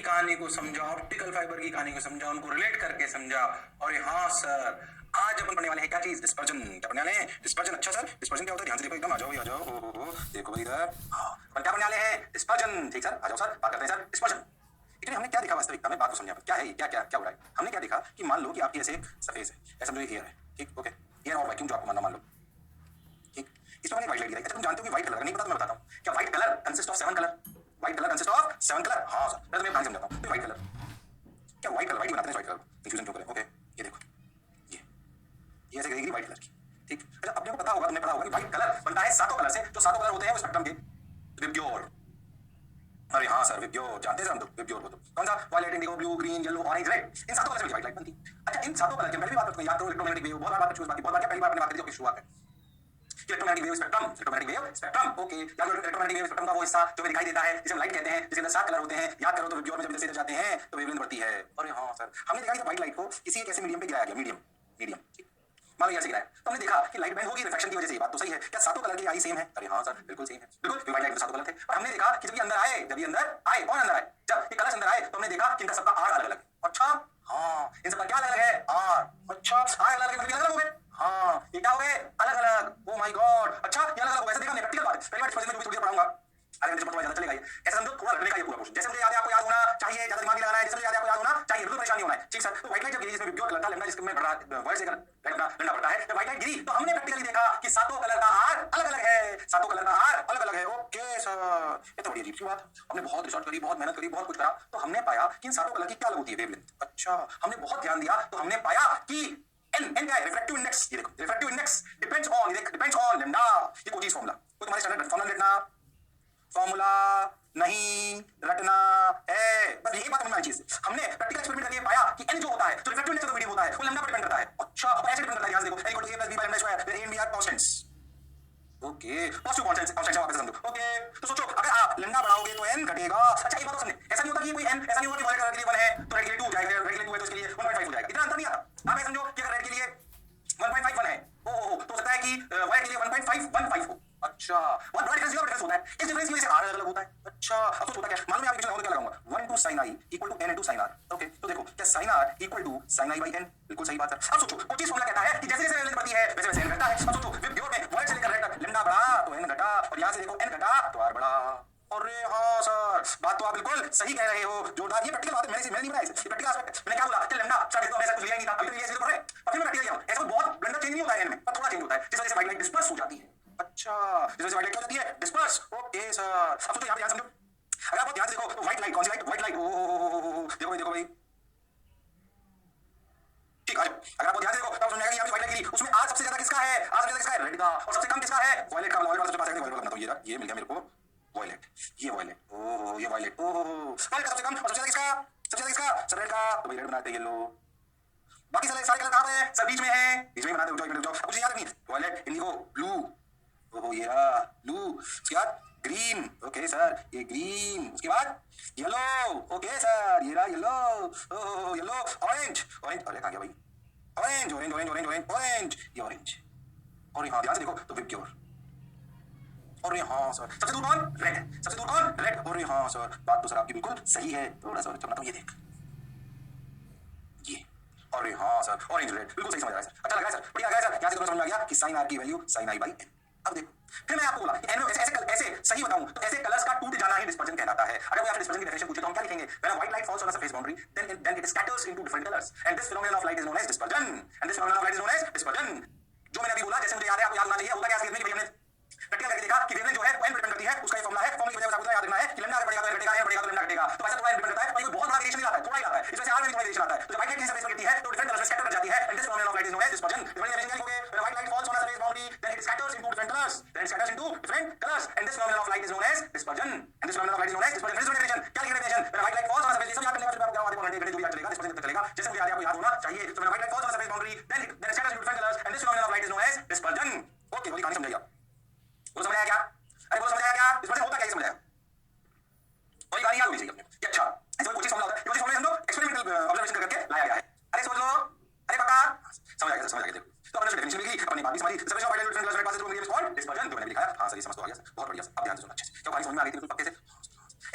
कहानी को समझा, ऑप्टिकल फाइबर की कहानी को समझा, उनको रिलेट करके समझा। और हाँ सर, आज अपन पढ़ने वाले हैं क्या चीज? डिस्पर्जन। क्या पढ़ने वाले हैं? डिस्पर्जन। अच्छा सर, डिस्पर्जन क्या होता है? ध्यान से देखो, एकदम आ जाओ, आ जाओ। हो देखो भाई इधर। हाँ, अपन क्या पढ़ने वाले हैं? डिस्पर्जन। ठीक सर, आ जाओ सर, बात करते हैं सर। डिस्पर्जन। इतने हमने क्या देखा वास्तविकता में? बात को समझा क्या है, क्या क्या क्या हो रहा है? हमने क्या देखा कि मान लो कि आपकी ऐसे एक सरफेस है, ऐसा समझो एयर है, ठीक, ओके, एयर और वैक्यूम जो आपको मानना, मान लो, ठीक, इसमें मैंने व्हाइट लाइट गिराई। अच्छा तुम जानते हो कि व्हाइट कलर नहीं पता तो मैं बताता हूँ क्या? White colour consist of 7 colour. White colour consist of 7 colour. हाँ सर, मैं तुम्हें कहानी समझाता हूँ। व्हाइट कलर क्या? व्हाइट कलर व्हाइट बनाते हैं, व्हाइट कलर कंफ्यूजन क्यों करें? ओके, ये देखो, ये ऐसे गिरेगी व्हाइट कलर की, ठीक। अच्छा अपने को पता होगा, तुमने पढ़ा होगा कि व्हाइट कलर बनता है 7 कलर से। जो 7 कलर होते हैं वो स्पेक्ट्रम के विब्ग्योर। अरे हाँ सर, विब्ग्योर जानते हैं सर हम तो, विब्ग्योर को तो कौन सा? Violet, indigo, blue, green, yellow, orange, red, इन 7 कलर से व्हाइट लाइट बनती है। अच्छा इन 7 कलर के पहले भी बात याद करो, इलेक्ट्रोमैग्नेटिक वेव, बहुत बार बात चूज बात बहुत बार क्या पहली बार अपने बात करी थी शुरुआत में, electromagnetic wave spectrum, electromagnetic wave spectrum, okay. याद करो इलेक्ट्रोमैग्नेटिक वेव स्पेक्ट्रम का वो हिस्सा जो हमें दिखाई देता है, जिसे हम लाइट कहते हैं, जिसके अंदर 7 कलर होते हैं। याद करो तो विब्ग्योर में जब जैसे जाते हैं तो वेवलेंथ बढ़ती है। अरे हाँ सर, हमने देखा कि व्हाइट लाइट को किसी एक ऐसे मीडियम पे गिराया गया, मीडियम मीडियम, मान लो यहाँ से गिराया, तो हमने देखा कि लाइट बैंड होगी रिफ्लेक्शन की वजह से। ये बात तो सही है। क्या 7 कलर की आई सेम है? अरे हाँ सर, बिल्कुल सेम है, बिल्कुल। व्हाइट लाइट में 7 कलर थे, और हमने देखा कि जब ये अंदर आए, जब ये अंदर आए, कौन अंदर आए? जब ये कलर्स अंदर आए तो हमने देखा कि इनका सबका आर अलग अलग है। अच्छा हाँ, इन सबका क्या अलग अलग है? आर। अच्छा आर अलग अलग अलग हो गए। हाँ ये क्या हो गए? अलग अलग। ओ माय गॉड, अच्छा ये अलग अलग हो गए। ऐसे देखा, प्रैक्टिकल बात है, पहली बार डिस्पर्जन में जो भी पढ़ाऊंगा। अरे मुझे थोड़ा ज्यादा चलेगा ये, ऐसा समझो थोड़ा रटने का ये पूरा क्वेश्चन। जैसे मुझे याद है आपको याद होना चाहिए, ज्यादा दिमाग नहीं लगाना है। जैसे मुझे याद है आपको याद होना चाहिए, बिल्कुल परेशान नहीं होना है, ठीक सर। तो व्हाइट लाइट जब गिरी, जिसमें विब्ग्योर कलर था, लैम्डा जिसके में बड़ा वर्ड से लैम्डा पड़ता है, जब व्हाइट लाइट गिरी तो हमने प्रैक्टिकली देखा कि 7 कलर का आर अलग अलग है। 7 कलर का आर अलग अलग है। ओके सर, ये तो बड़ी अजीब सी बात है। हमने बहुत रिसर्च करी, बहुत मेहनत करी, बहुत कुछ करा, तो हमने पाया कि इन 7 कलर की क्या अलग होती है, वेवलेंथ। अच्छा हमने बहुत ध्यान दिया तो हमने पाया कि एन क्या है? Refractive index. ये देखो, रिफ्रैक्टिव इंडेक्स डिपेंड्स ऑन, ये डिपेंड्स ऑन लैम्डा। ये कोई चीज फॉर्मूला, तो तुम्हारे स्टैंडर्ड फॉर्मूला लिखना, फॉर्मूला नहीं रटना है, बस यही बात समझना चीज। हमने प्रैक्टिकल एक्सपेरिमेंट करके पाया कि n जो होता है, जो रिफ्रैक्टिव इंडेक्स ऑफ मीडियम होता है, वो लैम्डा पर डिपेंड करता है। अच्छा अब ऐसे डिपेंड करता है, ध्यान से देखो, n = a + b / lambda square, where a and b are constants। Okay, positive constant वापस समझो। ओके तो सोचो, अगर आप लैम्डा बढ़ाओगे तो n घटेगा। अच्छा एक बात समझे, ऐसा नहीं होता कि कोई n, ऐसा नहीं होगा कि वायलेट कलर के लिए 1 है तो रेड के लिए 2 हो जाएगा, रेड के लिए 2 है तो इसके लिए 1.5 हो जाएगा। इतना अंतर नहीं आता। आप ये समझो कि अगर रेड के लिए 1.51 है, ओहो तो सकता है कि वायलेट के लिए 1.515 हो। अच्छा बहुत बड़ा डिफरेंस होता है। इस डिफरेंस की वजह से आर अलग होता है। अच्छा अब सोचो क्या, मालूम है एप्लीकेशन लगाऊंगा, क्या लगाऊंगा? 1 to sin i = n * sin r। Okay तो देखो, क्या sin r = sin i / n? बिल्कुल सही बात है। अब सोचो, वो चीज फॉर्मूला कहता है कि जैसे जैसे वेवलेंथ बढ़ती है वैसे वैसे n घटता है। अब सोचो विब्ग्योर में वर्ड से लेकर रेड तक लैम्डा बढ़ा तो n घटा, और यहां से देखो n घटा तो r बढ़ा। अरे हाँ सर, बात तो आप बिल्कुल सही कह रहे हो, जोरदार। ये प्रैक्टिकल बात है, मैंने नहीं बनाया, ये प्रैक्टिकल एस्पेक्ट। मैंने क्या बोला कि लैम्डा शायद तो ऐसा कुछ लिया ही नहीं था, अभी तो ये ऐसे पढ़ रहे हैं, अब फिर मैं प्रैक्टिकल किया। ऐसा बहुत ब्लेंडर चेंज नहीं होता है n में, पर थोड़ा चेंज होता है, जिस वजह से व्हाइट लाइट डिस्पर्स हो जाती है। अच्छा जिस वजह से व्हाइट लाइट क्या होती है? डिस्पर्स। ओके सर, अब सोचो यहाँ पे, ध्यान समझो, अगर आप ध्यान से देखो तो व्हाइट लाइट, कौन सी लाइट? White light. ओ देखो भाई, देखो भाई, ठीक है। अगर आप ध्यान से देखो तब समझ आएगा कि यहाँ पे व्हाइट लाइट गिरी, उसमें आज सबसे ज्यादा किसका है? आज सबसे ज्यादा किसका है? रेड का। और सबसे कम किसका है? वायलेट का। वायलेट वाला सबसे पास है, वायलेट वाला बनाता हूं, ये मिल गया मेरे को वायलेट, ये वायलेट। ओहो ये वायलेट, ओहो वायलेट का सबसे कम, और सबसे ज्यादा किसका? सबसे ज्यादा किसका? सर रेड का। तो भाई रेड बनाते हैं, येलो। बाकी सारे कलर कहां पे है? सब बीच में है, बीच में बनाते हो। रुक जाओ, अब मुझे याद रखनी, वायलेट, इंडिगो, ब्लू, ओहो ये रहा ब्लू, उसके बाद ग्रीन, ओके सर ये ग्रीन, उसके बाद येलो, ओके सर ये रहा येलो, ओहो येलो, ऑरेंज, ऑरेंज, अरे कहां गया भाई? Orange orange orange orange orange orange, ये ऑरेंज। और यहाँ ध्यान से देखो तो विब्ग्योर। और यहाँ सर सबसे दूर कौन? रेड। सबसे दूर कौन? रेड। और यहाँ सर बात तो सर आपकी बिल्कुल सही है, थोड़ा सा चमकता हूं, ये देख ये। और हाँ सर ऑरेंज रेड, बिल्कुल सही समझ रहा है सर। अच्छा लगा सर, बढ़िया लगा सर। यहाँ से तुम्हें समझ में आ गया कि sin r की वैल्यू sin i / n। अब देखो, फिर मैं आपको बोला कि ऐसे सही बताऊं तो ऐसे कलर्स का टूट जाना ही डिस्पर्जन कहलाता है। अगर वो आपसे डिस्पर्जन की डेफिनेशन पूछे तो हम क्या लिखेंगे? When a white light falls on a surface boundary then it scatters into different colors and this phenomenon of light is known as dispersion and this phenomenon of light is known as dispersion। जो मैंने अभी बोला, जैसे मुझे याद है, आपको याद होना चाहिए, होता क्या है कि हमने प्रैक्टिकल करके देखा कि वेवलेंथ जो है वो n पर डिपेंड करती है, उसका ये फॉर्मूला है। फॉर्मूले की वजह से आपको याद रखना है कि लैम्डा अगर बढ़ेगा तो n घटेगा, n बढ़ेगा तो लैम्डा घटेगा। तो ऐसा थोड़ा डिपेंड करता है, पर ये बहुत बड़ा वेरिएशन नहीं आता है, थोड़ा ही आता है। इस वजह से r में थोड़ा वेरिएशन आता है। तो जब व्हाइट लाइट किसी सरफेस पर गिरती है तो डिफरेंट कलर्स में स्कैटर कर जाती है and this phenomenon of light is known as dispersion। Different variation क्या लिखोगे? When a white light falls on a surface boundary then it scatters into different colors, and this phenomenon of light is known as dispersion, and this phenomenon of light is known as dispersion। क्या लिखेंगे definition? When a white light falls on a surface, ये सब याद करने का, फिर आपको आधे घंटे जो भी याद चलेगा, डिस्पर्जन तक चलेगा, जैसे मुझे याद है आपको याद होना चाहिए। तो when a white light falls on a surface boundary then it scatters into different colors and this phenomenon of light is known as dispersion। Okay बोली कहानी समझ आया? वो समझ आया क्या? अरे वो समझ आया क्या? डिस्पर्जन होता क्या है, समझ आया? और ये कहानी याद होनी चाहिए अपने कि अच्छा ऐसा कोई चीज फॉर्मूला होता है, ये फॉर्मूला समझो, एक्सपेरिमेंटल ऑब्जर्वेशन करके लाया गया है। अरे समझ लो, अरे पक्का समझ आ गया, समझ आ गया। देखो तो अपने डेफिनेशन मिल गई, अपनी बात भी समझी। सबसे व्हाइट लाइट डिफरेंट कलर्स में pass through medium is called dispersion. तो मैंने लिखा है, हां सर ये समझ तो आ गया सर, बहुत बढ़िया सर। अब ध्यान से सुनना अच्छे से, क्या कहानी समझ में आ गई थी बिल्कुल पक्के से।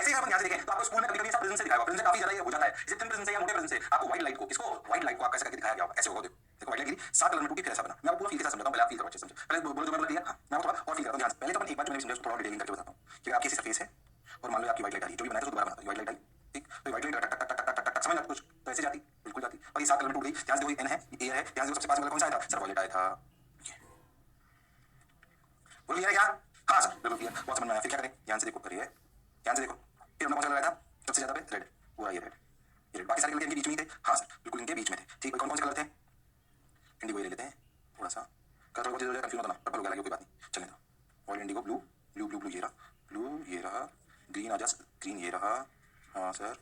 ऐसे ही अपन ध्यान से देखें तो आपको स्कूल में कभी-कभी ऐसा प्रिज्म से दिखाया होगा, प्रिज्म से काफी ज्यादा ये हो जाता है। इसे थिन प्रिज्म से या मोटे प्रिज्म से आपको व्हाइट लाइट को व्हाइट लाइट को कैसे करके दिखाया गया होगा, ऐसे होगा। देखो व्हाइट लाइट गिरी 7 कलर में टूटी, फिर ऐसा बना। मैं आपको पूरा फील के साथ समझाता हूं, पहले आप फील करो अच्छे से समझो। पहले बोलो जो मैं बोल दिया, हां मैं आपको थोड़ा और फील करता हूं ध्यान से। पहले तो अपन एक बार जो मैंने समझा उसको थोड़ा डिटेलिंग करके बताता हूं कि आपकी ऐसी सरफेस है और मान लो आपकी व्हाइट लाइट आ रही है, जो भी बनाया था उसको दोबारा बनाता हूं। व्हाइट लाइट आई, ठीक, तो व्हाइट लाइट टक टक टक टक टक टक समझ ना कुछ तो ऐसे जाती, बिल्कुल जाती। और ये 7 कलर में टूट गई। ध्यान से देखो, एन है, ये है, ध्यान से देखो सबसे पास वाला कौन सा आया था? सर वॉयलेट आया था। बोल क्लियर है क्या? हाँ सर बिल्कुल क्लियर, बहुत समझ में आया। फिर क्या करें? ध्यान से देखो, करिए ध्यान से देखो। फिर हमने कौन सा लगाया था सबसे ज्यादा पे? रेड, पूरा ये रेड, ये रेड। बाकी सारे कलर इनके बीच में ही थे। हाँ सर बिल्कुल इनके बीच में थे। ठीक, कौन कौन से कलर थे? इंडिगो ले लेते हैं थोड़ा सा, कलर थोड़ा बहुत कंफ्यूज होता ना, पर्पल वगैरह कोई बात नहीं, चलने दो। Orange, Indigo, blue, blue blue blue ये रहा, ब्लू ये रहा, ग्रीन आ जा, ग्रीन ये रहा, हाँ सर,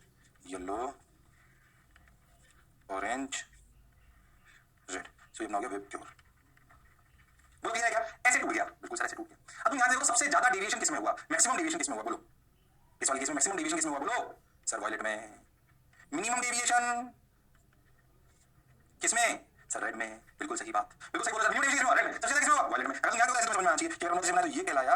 येलो, ऑरेंज, रेड। सो ये बना हो गया वेब प्योर। बोल दिया क्या? ऐसे टूट गया, बिल्कुल सर ऐसे टूट गया। अब तुम यहां देखो सबसे ज्यादा डेविएशन किसमें हुआ, मैक्सिमम डेविएशन किसमें हुआ? बोलो इस वाले केस में मैक्सिमम डेविएशन किसमें हुआ? बोलो सर वॉयलेट में। मिनिमम डेविएशन किसमें? सर रेड में। बिल्कुल सही बात, बिल्कुल सही बोला सर। मिनिमम डेविएशन किसमें? रेड में। सबसे ज्यादा किसमें हुआ? वॉयलेट में। अगर तुम यहां तो ऐसे समझ में आना चाहिए कि अगर हमने बनाया तो ये कहलाया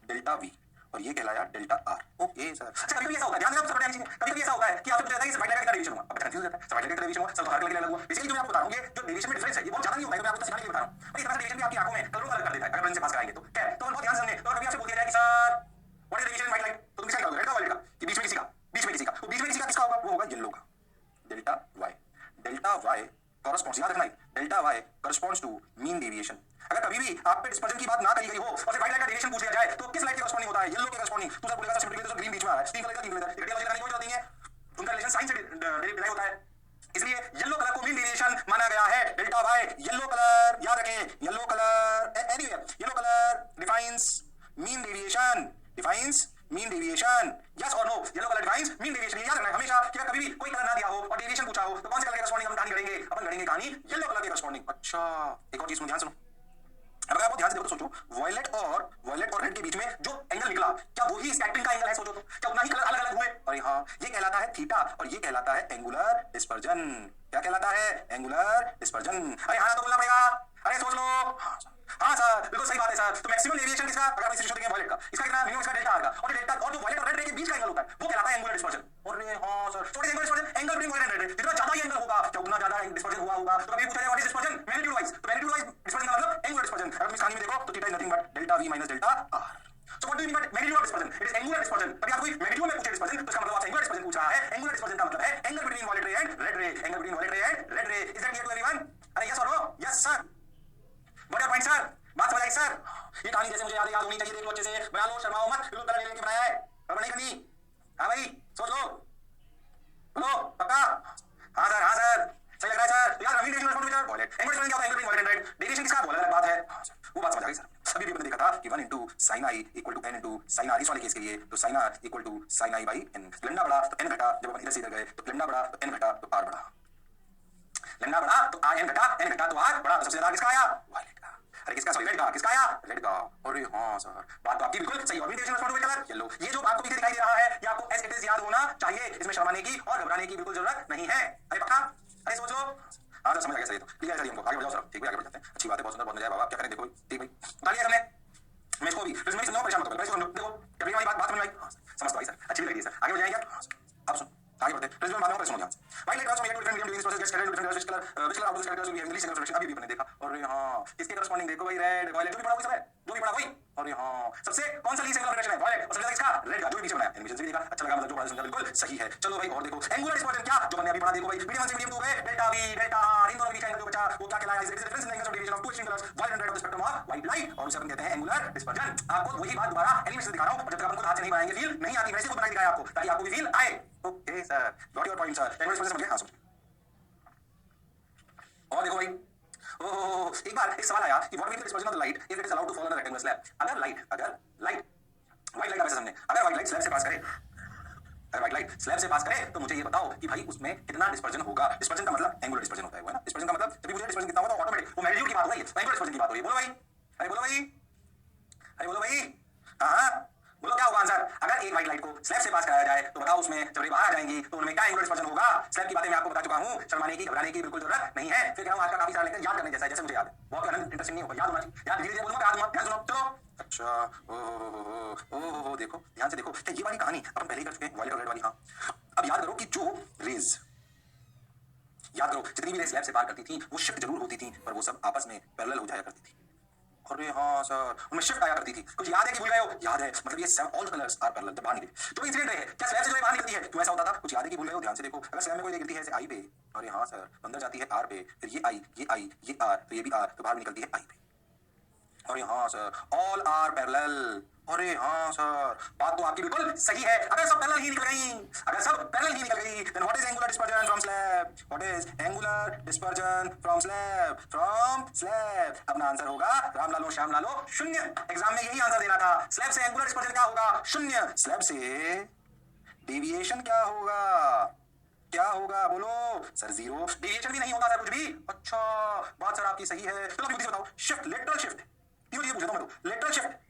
डेल्टा वी और ये कहलाया डेल्टा आर। Okay sir. अच्छा कभी भी ऐसा होता है, ध्यान देना सब चीजें, कभी भी ऐसा होता है कि आपसे पूछा जाता है कि व्हाइट लाइट का डेविएशन हुआ, अब कंफ्यूज होता है सर व्हाइट लाइट का डेविएशन हुआ, सर हर कलर के अलग हुआ। बेसिकली जो मैं आपको बता रहा हूं, ये जो डेविएशन में डिफरेंस है ये बहुत ज्यादा नहीं होता है, मैं आपको सिखाने के लिए बता रहा हूं। भाई इतना डेविएशन भी आपकी आंखों में कलरों का अलग कर देता है अगर प्रिंस से पास कराएंगे तो। क्या है तो बहुत ध्यान से सुनिए। तो कभी आपसे पूछ दिया जाए कि sir what is deviation in white light, तो तुम किसका निकालोगे? रेड का, व्हाइट का, कि बीच में किसी का? बीच में किसी का। तो बीच में किसी का किसका होगा? वो होगा येलो का, delta Y. Delta Y corresponds, याद रखना है, delta Y corresponds to mean deviation. अगर कभी भी आप पे डिस्पर्जन की बात ना करी गई हो और सिर्फ व्हाइट लाइट का डेविएशन पूछ लिया जाए तो किस लाइट के कॉरस्पॉन्डिंग होता है? येलो के कॉरस्पॉन्डिंग। तो सर बोलेगा सर सिंपली तो ग्रीन बीच में आ रहा है, तीन कलर का, तीन कलर का रेडियल लगाने की कोई जरूरत नहीं है, उनका रिलेशन साइन से डिराइव होता है। इसलिए येलो कलर को मीन डेविएशन माना गया है, डेल्टा वाई। येलो कलर याद रखें, yellow colour anyway, yellow colour defines mean deviation, defines mean deviation. Yes और no? Yellow colour defines mean deviation. याद रखना है हमेशा कि कभी भी कोई कलर ना दिया हो और डेविएशन पूछा हो तो कौन से कलर के कॉरस्पॉन्डिंग हम कहानी गढ़ेंगे? अपन गढ़ेंगे कहानी येलो कलर के कॉरस्पॉन्डिंग। अच्छा एक और चीज सुनो, ध्यान सुनो। अब अगर आप ध्यान से देखो तो सोचो वॉयलेट और रेड के बीच में जो एंगल निकला, क्या वही स्कैटरिंग का एंगल है? सोचो तो क्या उतना ही कलर अलग अलग हुए? अरे हाँ, ये कहलाता है थीटा और ये कहलाता है एंगुलर डिस्पर्जन। क्या कहलाता है? Angular dispersion. अरे हाँ तो बोलना पड़ेगा, अरे सोच लो। हाँ सर बिल्कुल सही बात है सर। तो मैक्सिमम डेविएशन किसका? अगर हम इसे देखें वॉयलेट का, इसका कितना? मिनिमम इसका डेल्टा आर का, और डेल्टा और जो वॉयलेट और रेड रे के बीच का एंगल होता है वो कहलाता है एंगुलर डिस्पर्जन। अरे हाँ सर, छोटे angle dispersion, angle between violet and red, जितना ज्यादा ये एंगल होगा क्या उतना ज्यादा डिस्पर्जन हुआ होगा। तो कभी पूछा जाए what is dispersion? Magnitude wise. तो मैग्नीट्यूड वाइज डिस्पर्जन का मतलब एंगुलर डिस्पर्जन। अगर तुम इस कहानी में देखो तो theta is nothing but delta we minus delta R. So what do you mean by magnitude of dispersion? It is angular dispersion. कभी आप कोई मैग्नीट्यूड में पूछे डिस्पर्जन तो इसका मतलब आपसे एंगुलर डिस्पर्जन पूछ रहा है। एंगुलर डिस्पर्जन का मतलब है angle between violet ray and red ray, angle between violet ray and red ray. Is that clear to everyone? अरे यस और no? Yes sir. What point sir? बात समझ आई सर? ये कहानी जैसे मुझे याद होनी चाहिए, देख लो अच्छे से, बना लो, शर्माओ मत, बिल्कुल कलर लेके बनाया है, अब नहीं करनी। हाँ भाई सोच लो, बोलो पक्का? हाँ सर सही लग रहा है सर। तो यार अभी deviation respond with violet, angle dispersion क्या होता है? Angle between violet and red, deviation किसका? वॉयलेट बात है। हाँ सर वो बात समझ आ गई सर। अभी भी हमने देखा था कि 1 into sin i equal to n into sin r, इस वाले केस के लिए तो sin r equal to sin i by n। Lambda बढ़ा तो n घटा, जब अपन इधर से इधर गए तो लैम्डा बढ़ा तो n घटा तो r बढ़ा, लैम्डा बढ़ा तो n घटा, n घटा तो r बढ़ा। तो सबसे ज्यादा किसका आया? वॉयलेट का। अरे किसका? सॉरी रेड का। किसका आया? रेड का। अरे हाँ सर बात तो आपकी बिल्कुल सही। और deviation respond with colour yellow. ये जो आपको पीछे दिखाई दे रहा है ये आपको एज इट इज याद होना चाहिए, इसमें शर्माने की और घबराने की बिल्कुल जरूरत नहीं है। अरे पक्का? अरे सोच लो। हाँ सर समझ आ गया सही। तो क्लियर है हमको, आगे बढ़ जाओ सर। ठीक है आगे बढ़ जाते हैं। अच्छी बात है, बहुत सुंदर, बहुत मजा आया बाबा। क्या करें देखो ठीक भाई, उठा लिया हमने। मैं इसको भी फिर मैं समझाऊं, परेशान मत करो, इसको देखो कभी हमारी बात समझ में आई? हाँ समझ पाई सर, अच्छी भी लगी सर। आगे बढ़ जाएंगे क्या? अब सुन आगे बढ़ते हैं। प्रिज्म में बात सुनो ध्यान से। White light transform different medium this process gets carried different which colour out this characters will be having single reflection. अभी भी अपने देखा। और हां किसके करस्पॉन्डिंग देखो भाई, रेड वॉयलेट, जो भी पढ़ा वही सब है, जो भी पढ़ा वही। और हां सबसे कौन सा लीस्ट सिंगल रिफ्लेक्शन है? वॉयलेट। और सबसे ज्यादा किसका? रेड का, जो भी पीछे बनाया एनिमेशन से भी देखा, अच्छा लगा, मतलब जो पढ़ा समझा बिल्कुल सही है। चलो भाई और देखो एंगुलर डिस्पर्जन क्या, जो हमने अभी पढ़ा देखो भाई, मीडियम 1 से मीडियम 2 गए, डेल्टा वी डेल्टा आर, इन दोनों के बीच का एंगल जो बचा वो क्या कहलाया? Is difference in angles of deviation of two extreme colours violet and red of the spectrum of white light, और उसे हम कहते हैं एंगुलर डिस्पर्जन। आपको वही बात दोबारा एनिमेशन से दिखा रहा हूं, जब तक अपन खुद हाथ से नहीं बनाएंगे फील नहीं आती, वैसे खुद बना के दिखाया आपको ताकि आपको भी फील आए। Okay sir got your point sir. Angular dispersion समझ गए? हां समझ। और देखो भाई ओह एक बार एक सवाल आया कि what will be the dispersion of the light if it is allowed to fall on a rectangular slab. अगर लाइट व्हाइट लाइट का वैसे हमने अगर व्हाइट लाइट स्लैब से पास करे, अगर व्हाइट लाइट स्लैब से पास करे तो मुझे ये बताओ कि भाई उसमें कितना डिस्पर्जन होगा। डिस्पर्जन का मतलब एंगुलर डिस्पर्जन होता है ना। डिस्पर्जन का मतलब जब भी मुझे डिस्पर्जन कितना होगा तो ऑटोमेटिक वो मैग्नीट्यूड की बात हो रही है, एंगुलर डिस्पर्जन की बात हो रही है। बोलो भाई, अरे बोलो भाई, अरे बोलो भाई, हां बोलो क्या होगा आंसर? अगर एक व्हाइट लाइट को स्लैब से पास कराया जाए तो बताओ उसमें जब रे बाहर आ जाएंगी तो उनमें क्या एंगुलर डिस्पर्जन होगा? स्लैब की बातें मैं आपको बता चुका हूं, शर्माने की घबराने की बिल्कुल जरूरत नहीं है। फिर कह रहा हूं आज का काफी सारा लेक्चर याद करने जैसा है, जैसे मुझे याद है, बहुत आनंद इंटरेस्टिंग नहीं होगा, याद होना चाहिए। याद धीरे-धीरे बोलूंगा, याद होगा, ध्यान सुनो चलो। अच्छा ओ देखो ध्यान से देखो, क्या ये वाली कहानी अपन पहले ही कर चुके हैं, वॉयलेट और रेड वाली। हां अब याद करो कि जो रेज, याद करो जितनी भी रेज स्लैब से पार करती थी वो शिफ्ट जरूर होती थी, पर वो सब आपस में पैरेलल हो जाया करती थी। अरे हाँ सर, उनमें शिफ्ट आया करती थी। कुछ याद है कि भूल गए हो? याद है, मतलब ये सब ऑल कलर्स आर पैरेलल जब बाहर निकले तो इंसिडेंट है क्या स्लैब से जो बाहर निकलती है तो ऐसा होता था। कुछ याद है कि भूल गए हो? ध्यान से देखो, अगर स्लैब में कोई गिरती है ऐसे आई पे, अरे हाँ सर, अंदर जाती है आर पे, फिर ये आई ये आर, तो ये भी आर, तो बाहर निकलती है आई पे। अरे हाँ सर, ऑल आर पैरेलल। अरे हाँ सर, बात तो आपकी बिल्कुल सही है। अगर सब पैरेलल ही निकल गई, अगर सब पैरेलल ही निकल गई, then what is angular dispersion from slab? What is angular dispersion from slab? From slab. अपना आंसर होगा राम लालो श्याम लालो शून्य। एग्जाम में यही आंसर देना था। स्लैब से एंगुलर डिस्पर्जन क्या होगा? शून्य। स्लैब से डेविएशन क्या होगा? क्या होगा बोलो सर? जीरो। डेविएशन भी नहीं होगा सर कुछ भी। अच्छा, बात सर आपकी सही है। चलो मुझे बताओ, शिफ्ट, लेटरल शिफ्ट, ये पूछता हूं मैं, लेटरल शिफ्ट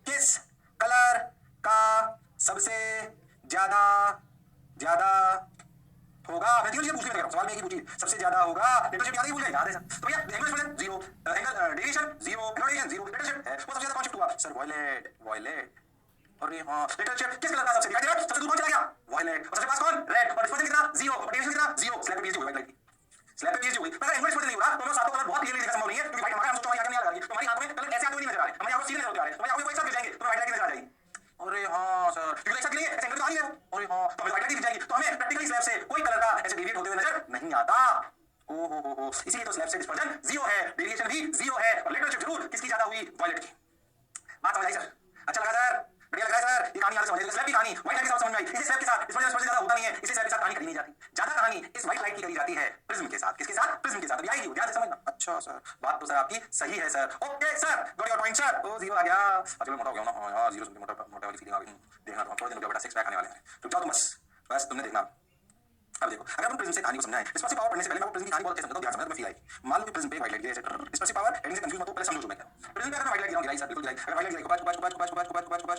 किस कलर का सबसे ज्यादा ज्यादा होगा? मैं पूछ रहा हूं, सवाल में एक ही पूछिए, सबसे ज्यादा होगा। लेटरल शिफ्ट याद ही भूल गए? याद है सर। तो भैया angle dispersion zero, angle deviation zero, rotation zero, lateral shift है। वो सबसे ज्यादा कौन शिफ्ट हुआ सर? वॉयलेट। वॉयलेट। अरे हाँ, लेटरल शिफ्ट किस कलर का सबसे दिखाई दे रहा है? सबसे दूर कौन चला गया? वॉयलेट। और सबसे पास कौन? रेड। और डिस्पर्जन कितना? जीरो। और डेविएशन कितना? जीरो। स्लैब पे पीएचडी हो गई लाइट की, स्लैब पे पीएचडी हो गई। पर एंगल डिस्पर्जन नहीं हो रहा, तो सातों कलर बहुत क्लियरली दिखना संभव नहीं है, क्योंकि भाई हमारे हम सोचो हमारी आंखें नहीं आ रही, तुम्हारी आंखों में कलर ऐसे आते हुए नहीं नजर आ रहे, हमारी आंखों सीधे नजर होते आ रहे, तुम्हारी आंखों में एक साथ गिर जाएंगे, तुम्हें व्हाइट लाइट की नजर आ जाएगी। अरे हाँ सर, क्योंकि एक साथ गिरेंगे ऐसे एंगल तो आ नहीं रहे। अरे हाँ, तो हमें व्हाइट लाइट दिख जाएगी, तो हमें प्रैक्टिकली स्लैब से कोई कलर का ऐसे डेविएट होते हुए नजर नहीं आता। ओ हो, इसीलिए तो स्लैब से डिस्पर्जन जीरो है, डेविएशन भी जीरो है, और लेटरल शिफ्ट जरूर किसकी ज्यादा हुई? वॉयलेट की। बात समझ आई सर? अच्छा लगा सर? बढ़िया लगा सर? ये कहानी याद समझ आई, स्लैब की कहानी व्हाइट लाइट के साथ समझ में आई। इसे स्लैब के साथ डिस्पर्जन ज्यादा होता नहीं है, इसे स्लैब के साथ कहानी करी नहीं जाती। ज्यादा कहानी इस व्हाइट लाइट की करी जाती है प्रिज्म के साथ। किसके साथ? प्रिज्म के साथ। अभी आएगी, ध्यान से समझना। अच्छा सर, बात तो सर आपकी सही है sir. Okay sir, got your point sir. ओ जीरो आ गया। अच्छा मैं मोटा हो गया ना, हां जीरो सुन के मोटा मोटा वाली फीलिंग आ गई। देखना तो थोड़े दिन हो गया, बेटा सिक्स पैक आने वाले हैं। रुक जाओ तुम बस, बस तुमने देखना। अब देखो, अगर हम प्रिज्म से कहानी को समझाएं, डिस्पर्सिव पावर पढ़ने से पहले मैं प्रिज्म की कहानी बहुत अच्छे से समझाता हूं, ध्यान से समझना, तुम्हें फील आएगी। मान लो कि प्रिज्म पे व्हाइट लाइट गिरी है, डिस्पर्सिव पावर हेडिंग से कंफ्यूज मत हो, पहले समझो जो मैं कह रहा हूं। प्रिज्म पे अगर व्हाइट लाइट गिराऊं, गिराई सर, बिल्कुल गिराई। अगर व्हाइट लाइट गिरी,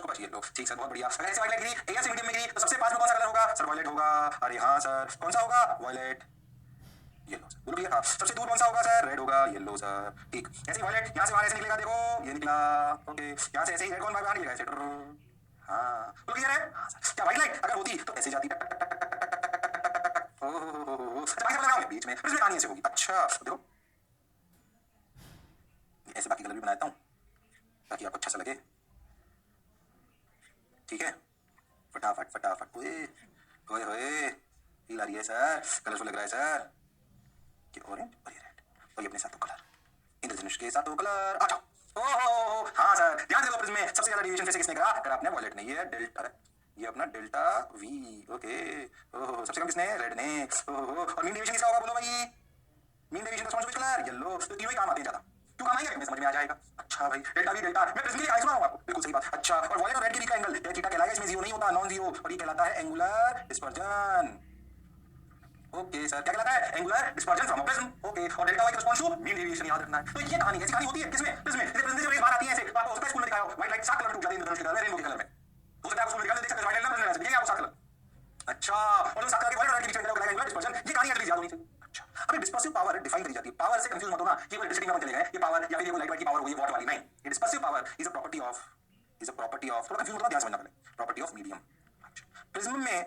कुछ ये लो, ठीक सर, बहुत बढ़िया। अगर ऐसे व्हाइट लाइट गिरी, एयर से मीडियम में गिरी, तो सबसे पास में कौन सा कलर होगा सर? वॉयलेट होगा। अरे हां सर, कौन सा होगा? वॉयलेट। येलो सर, बोलो भैया। हाँ, सबसे दूर कौन सा होगा सर? रेड होगा। येलो सर, ठीक। ऐसे ही वॉयलेट यहां से बाहर ऐसे निकलेगा, देखो ये निकला। ओके, यहां से ऐसे ही रेड कौन बाहर निकलेगा ऐसे? हाँ, बोलो क्लियर है? हाँ सर। क्या व्हाइट लाइट अगर होती तो ऐसे जाती, टक टक टक टक टक टक टक टक टक टक टक। ओहो, अच्छा भाई लगा बीच में, फिर इसमें कहानी ऐसे होगी। अच्छा देखो, ऐसे बाकी कलर भी बनाता हूं ताकि आपको अच्छा सा लगे। ठीक है, फटाफट फटाफट। ओए ओए ओए, फील आ रही है सर? कलरफुल लग रहा है सर? कि ऑरेंज और ये रेड, और ये अपने सातों कलर, इंद्रधनुष के सातों कलर। आ जाओ। ओहो हाँ सर, ध्यान दो, प्रिज्म में सबसे ज्यादा डेविएशन फिर किसने करा? अगर आपने वॉयलेट नहीं है, डेल्टा, ये अपना डेल्टा वी। ओके, ओहो, सबसे कम किसने? रेड ने। ओहो, और मीन डेविएशन किसका होगा बोलो भाई? मीन डेविएशन का कौन सा कलर? येलो। तो तीनों ही काम आते हैं ज्यादा, क्यों काम आएगा? क्यों समझ में आ जाएगा। अच्छा भाई, डेल्टा वी डेल्टा, मैं प्रिज्म की कहानी सुना हूं आपको, बिल्कुल सही बात। अच्छा, और वॉयलेट और रेड के बीच का एंगल ये थीटा कहलाएगा, इसमें जीरो नहीं होता, नॉन जीरो, और ये कहलाता है एंगुलर डिस्पर्जन। ओके सर, क्या कहलाता है? Angular dispersion from a prism. Okay, और delta Y corresponds to mean deviation, याद रखना है। तो ये कहानी, ऐसी कहानी होती है किसमें? प्रिज्म में। प्रिज्म से बाहर आती है ऐसे, तो आपको उसका स्कूल में दिखाया हो, व्हाइट लाइट 7 कलर टूट जाती है इंद्रधनुष के कलर में, रेनबो के कलर में। हो सकता है आप स्कूल में दिखा देख सकते हैं, व्हाइट लाइट ना प्रिज्म में दिखेगा आपको 7 कलर। अच्छा, और जो 7 कलर के वॉयलेट और रेड के बीच में एंगल एंगुलर डिस्पर्जन, ये कहानी एटलीस्ट याद होनी चाहिए। अच्छा, अभी डिस्पर्सिव पावर डिफाइन करी जाती है, पावर से कंफ्यूज मत होना कि वो इलेक्ट्रिसिटी में चले गए, ये पावर या फिर ये लाइट वाइट की पावर हो गई वॉट वाली, नहीं। ये dispersive power is a property of, थोड़ा कंफ्यूज मत होना, ध्यान समझना पहले, प्रॉपर्टी ऑफ मीडियम। प्रिज्म में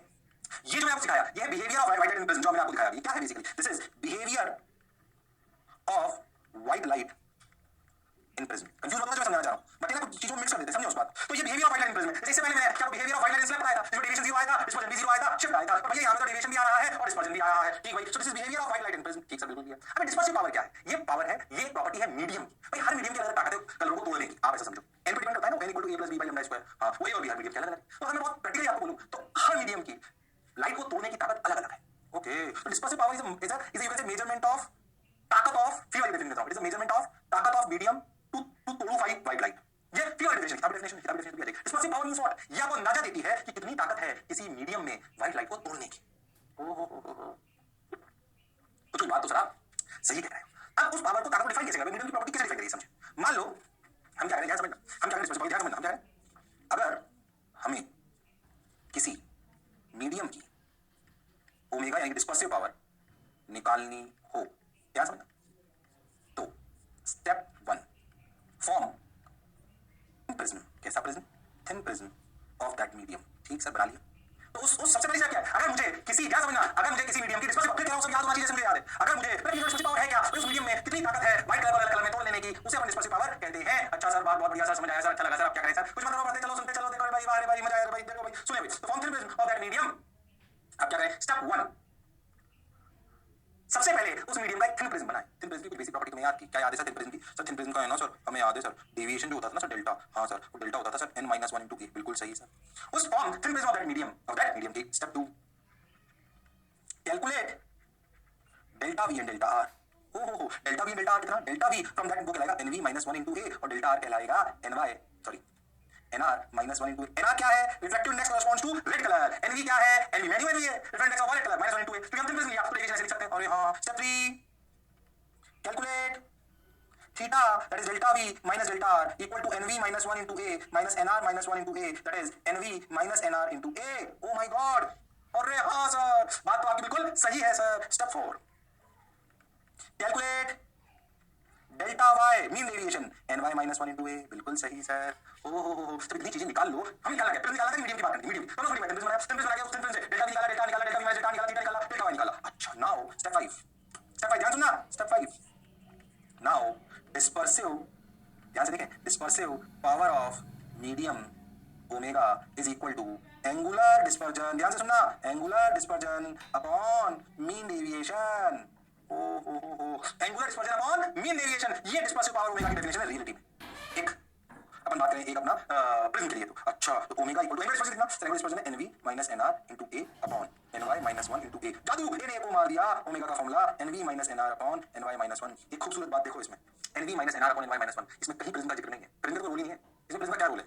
ये जो मैं आपको सिखाया, ये है behaviour of white light in prism, जो मैंने आपको दिखाया, ये क्या है basically? This is behaviour of white light in prism. Confuse मत होना जो मैं समझाना चाह रहा हूं, बट ये ना कुछ चीजों को मिक्स कर देते हैं, समझो उस बात। तो ये behaviour of white light in prism, जैसे इससे पहले मैंने क्या behaviour of white light in slab बताया था, इसमें डेविएशन जीरो आएगा, डिस्पर्जन भी जीरो आएगा, शिफ्ट आएगा, पर भैया यहां पे तो डेविएशन भी आ रहा है और डिस्पर्जन भी आ रहा है। ठीक भाई, so this is behaviour of white light in prism. ठीक सर, बिल्कुल क्लियर। अब डिस्पर्सिव पावर क्या है? ये पावर है, ये प्रॉपर्टी है मीडियम की। भाई हर मीडियम की अलग ताकत है कलरों को तोड़ने की, आप ऐसा समझो। n पे डिपेंड करता है ना, n equal to a plus b by lambda square. हां, वही और भी हर मीडियम के अलग अलग। तो हमें बहुत प्रैक्टिकली आपको बोलूं तो हर मीडियम की लाइट को तोड़ने की ताकत अलग अलग है। ओके, तो dispersive power is you can say measurement of ताकत ऑफ, फिर वाली डेफिनेशन देता हूं, इट इज मेजरमेंट ऑफ ताकत ऑफ मीडियम टू तोड़ू व्हाइट लाइट। ये फिर वाली डेफिनेशन भी है। Dispersive power means what? ये आपको अंदाजा देती है कि कितनी ताकत है किसी मीडियम में व्हाइट लाइट को तोड़ने की। ओहो, तो बात तो सर आप सही कह रहे हो। अब उस पावर को, ताकत को डिफाइन कैसे करें? मीडियम की प्रॉपर्टी कैसे डिफाइन करें, समझे। मान लो हम क्या करें, ध्यान समझना, हम क्या करें, डिस्पर्सिव पावर ध्यान समझना, हम क्या करें, अगर हमें किसी मीडियम की ओमेगा यानी डिस्पर्सिव पावर निकालनी हो, ध्यान समझना, तो स्टेप 1, फॉर्म प्रिज्म। कैसा prism? Thin prism of that medium. ठीक सर, बना लिया। तो उस सबसे बड़ी स्टेप क्या है? अगर मुझे किसी क्या समझना, अगर मुझे किसी मीडियम की डिस्पर्सिव फिर सब याद होना चाहिए जैसे मुझे याद है। अगर मुझे डिस्पर्सिव पावर है क्या, उस मीडियम में कितनी ताकत है व्हाइट कलर और रेड कलर में तोड़ लेने की, उसे अपन डिस्पर्सिव पावर कहते हैं। अच्छा सर, बहुत बहुत बढ़िया सर, समझ आया सर, अच्छा लगा सर। आप क्या करें सर? कुछ मतलब पढ़ते चलो, सुनते चलो, देखो भाई, वाह रे भाई, मजा आया भाई, देखो भाई, सुनिए भाई। तो form thin prism of that medium. अब क्या करें? स्टेप 1, सबसे पहले उस मीडियम का एक थिन प्रिज्म बनाएं। थिन प्रिज्म की कुछ बेसिक प्रॉपर्टी तुम्हें याद की, क्या याद है सर थिन प्रिज्म की? सर थिन प्रिज्म का है ना सर, हमें याद है सर, डेविएशन जो होता था ना सर, डेल्टा। हाँ सर, वो डेल्टा होता था सर n-1 into a, बिल्कुल सही सर। उस form thin prism of that medium की step 2, calculate delta V and delta R. हो delta V and delta R कितना? डेल्टा वी फ्रॉम दैट वो कहलाएगा nv-1 into a और डेल्टा आर कहलाएगा nr -1 into a। nr क्या है? Refractive index corresponds to red colour. nv क्या है? nv मैन्यू nv है, refractive index of violet colour -1 into a। तो हम सिंपल लिख सकते हैं, ऐसे लिख सकते हैं। और हां, step 3, calculate theta that is delta v minus delta r equal to nv-1 into a minus nr-1 into a that is nv minus nr into a। Oh my god! अरे हां सर, बात तो आपकी बिल्कुल सही है sir. Step 4, calculate delta y mean deviation ny-1 into a, बिल्कुल सही सर। हो तो इतनी चीजें निकाल लो। हम निकाला क्या? निकाला था मीडियम की बात करनी, मीडियम दोनों बड़ी बात है। सिंपल बना के उस सिंपल से डेल्टा v निकाला, डेल्टा निकाला, डेल्टा v माइनस डेल्टा निकाला, थीटा निकाला, डेल्टा y निकाला। अच्छा, नाउ स्टेप 5, ध्यान सुनना। स्टेप 5, नाउ डिस्पर्सिव, ध्यान से देखें, dispersive power of medium omega is equal to angular dispersion, ध्यान से सुनना, angular dispersion upon mean deviation. Angular dispersion upon mean deviation, ये डिस्पर्सिव पावर ओमेगा की डेफिनेशन है रियलिटी में। एक अपन बात करें एक अपना प्रिज्म के लिए, तो अच्छा, तो omega equal to angular dispersion कितना? एंगुलर डिस्पर्जन है nv minus nr into a upon ny-1 into a। जादू, a को मार दिया। ओमेगा का formula nv minus nr upon ny-1। एक खूबसूरत बात देखो इसमें, nv minus nr upon ny-1, इसमें कहीं प्रिज्म का जिक्र नहीं है। प्रिज्म का कोई रोल नहीं है इसमें। प्रिज्म का क्या रोल है?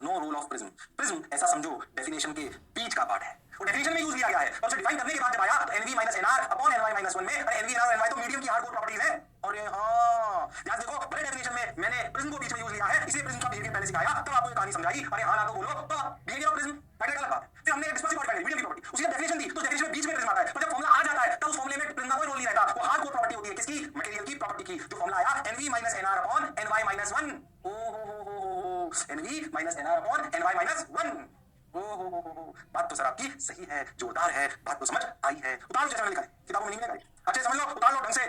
No role of prism. Prism ऐसा समझो डेफिनेशन के बीच का पार्ट है, वो डेफिनेशन में यूज किया गया है। और उसे डिफाइन करने के बाद जब आया तो nv minus nr upon ny-1 में, अरे nv nr और ny तो मीडियम की हार्डकोर प्रॉपर्टीज हैं। और ये हां, ध्यान देखो, बड़े डेफिनेशन में मैंने प्रिज्म को बीच में यूज किया है, इसलिए प्रिज्म का बिहेवियर पहले सिखाया, तब आपको ये कहानी समझाई। अरे हां ना तो बोलो, तो बिहेवियर ऑफ प्रिज्म मैटर अलग बात है। फिर हमने डिस्पर्सिव प्रॉपर्टी, मीडियम की प्रॉपर्टी, उसकी डेफिनेशन दी, तो डेफिनेशन में बीच में प्रिज्म आता है। तो जब फार्मूला आ जाता है तब उस फार्मूले में प्रिज्म का कोई रोल नहीं रहता, वो हार्डकोर प्रॉपर्टी होती है। किसकी? मटेरियल की प्रॉपर्टी की। जो फार्मूला आया nv minus nr upon ny-1, nv minus nr upon ny-1। बात तो सर आपकी सही है, जोरदार है, बात तो समझ आई है। उतार लो जैसा लिखा है, किताबों में नहीं लिखा है, अच्छे समझ लो, उतार लो ढंग से।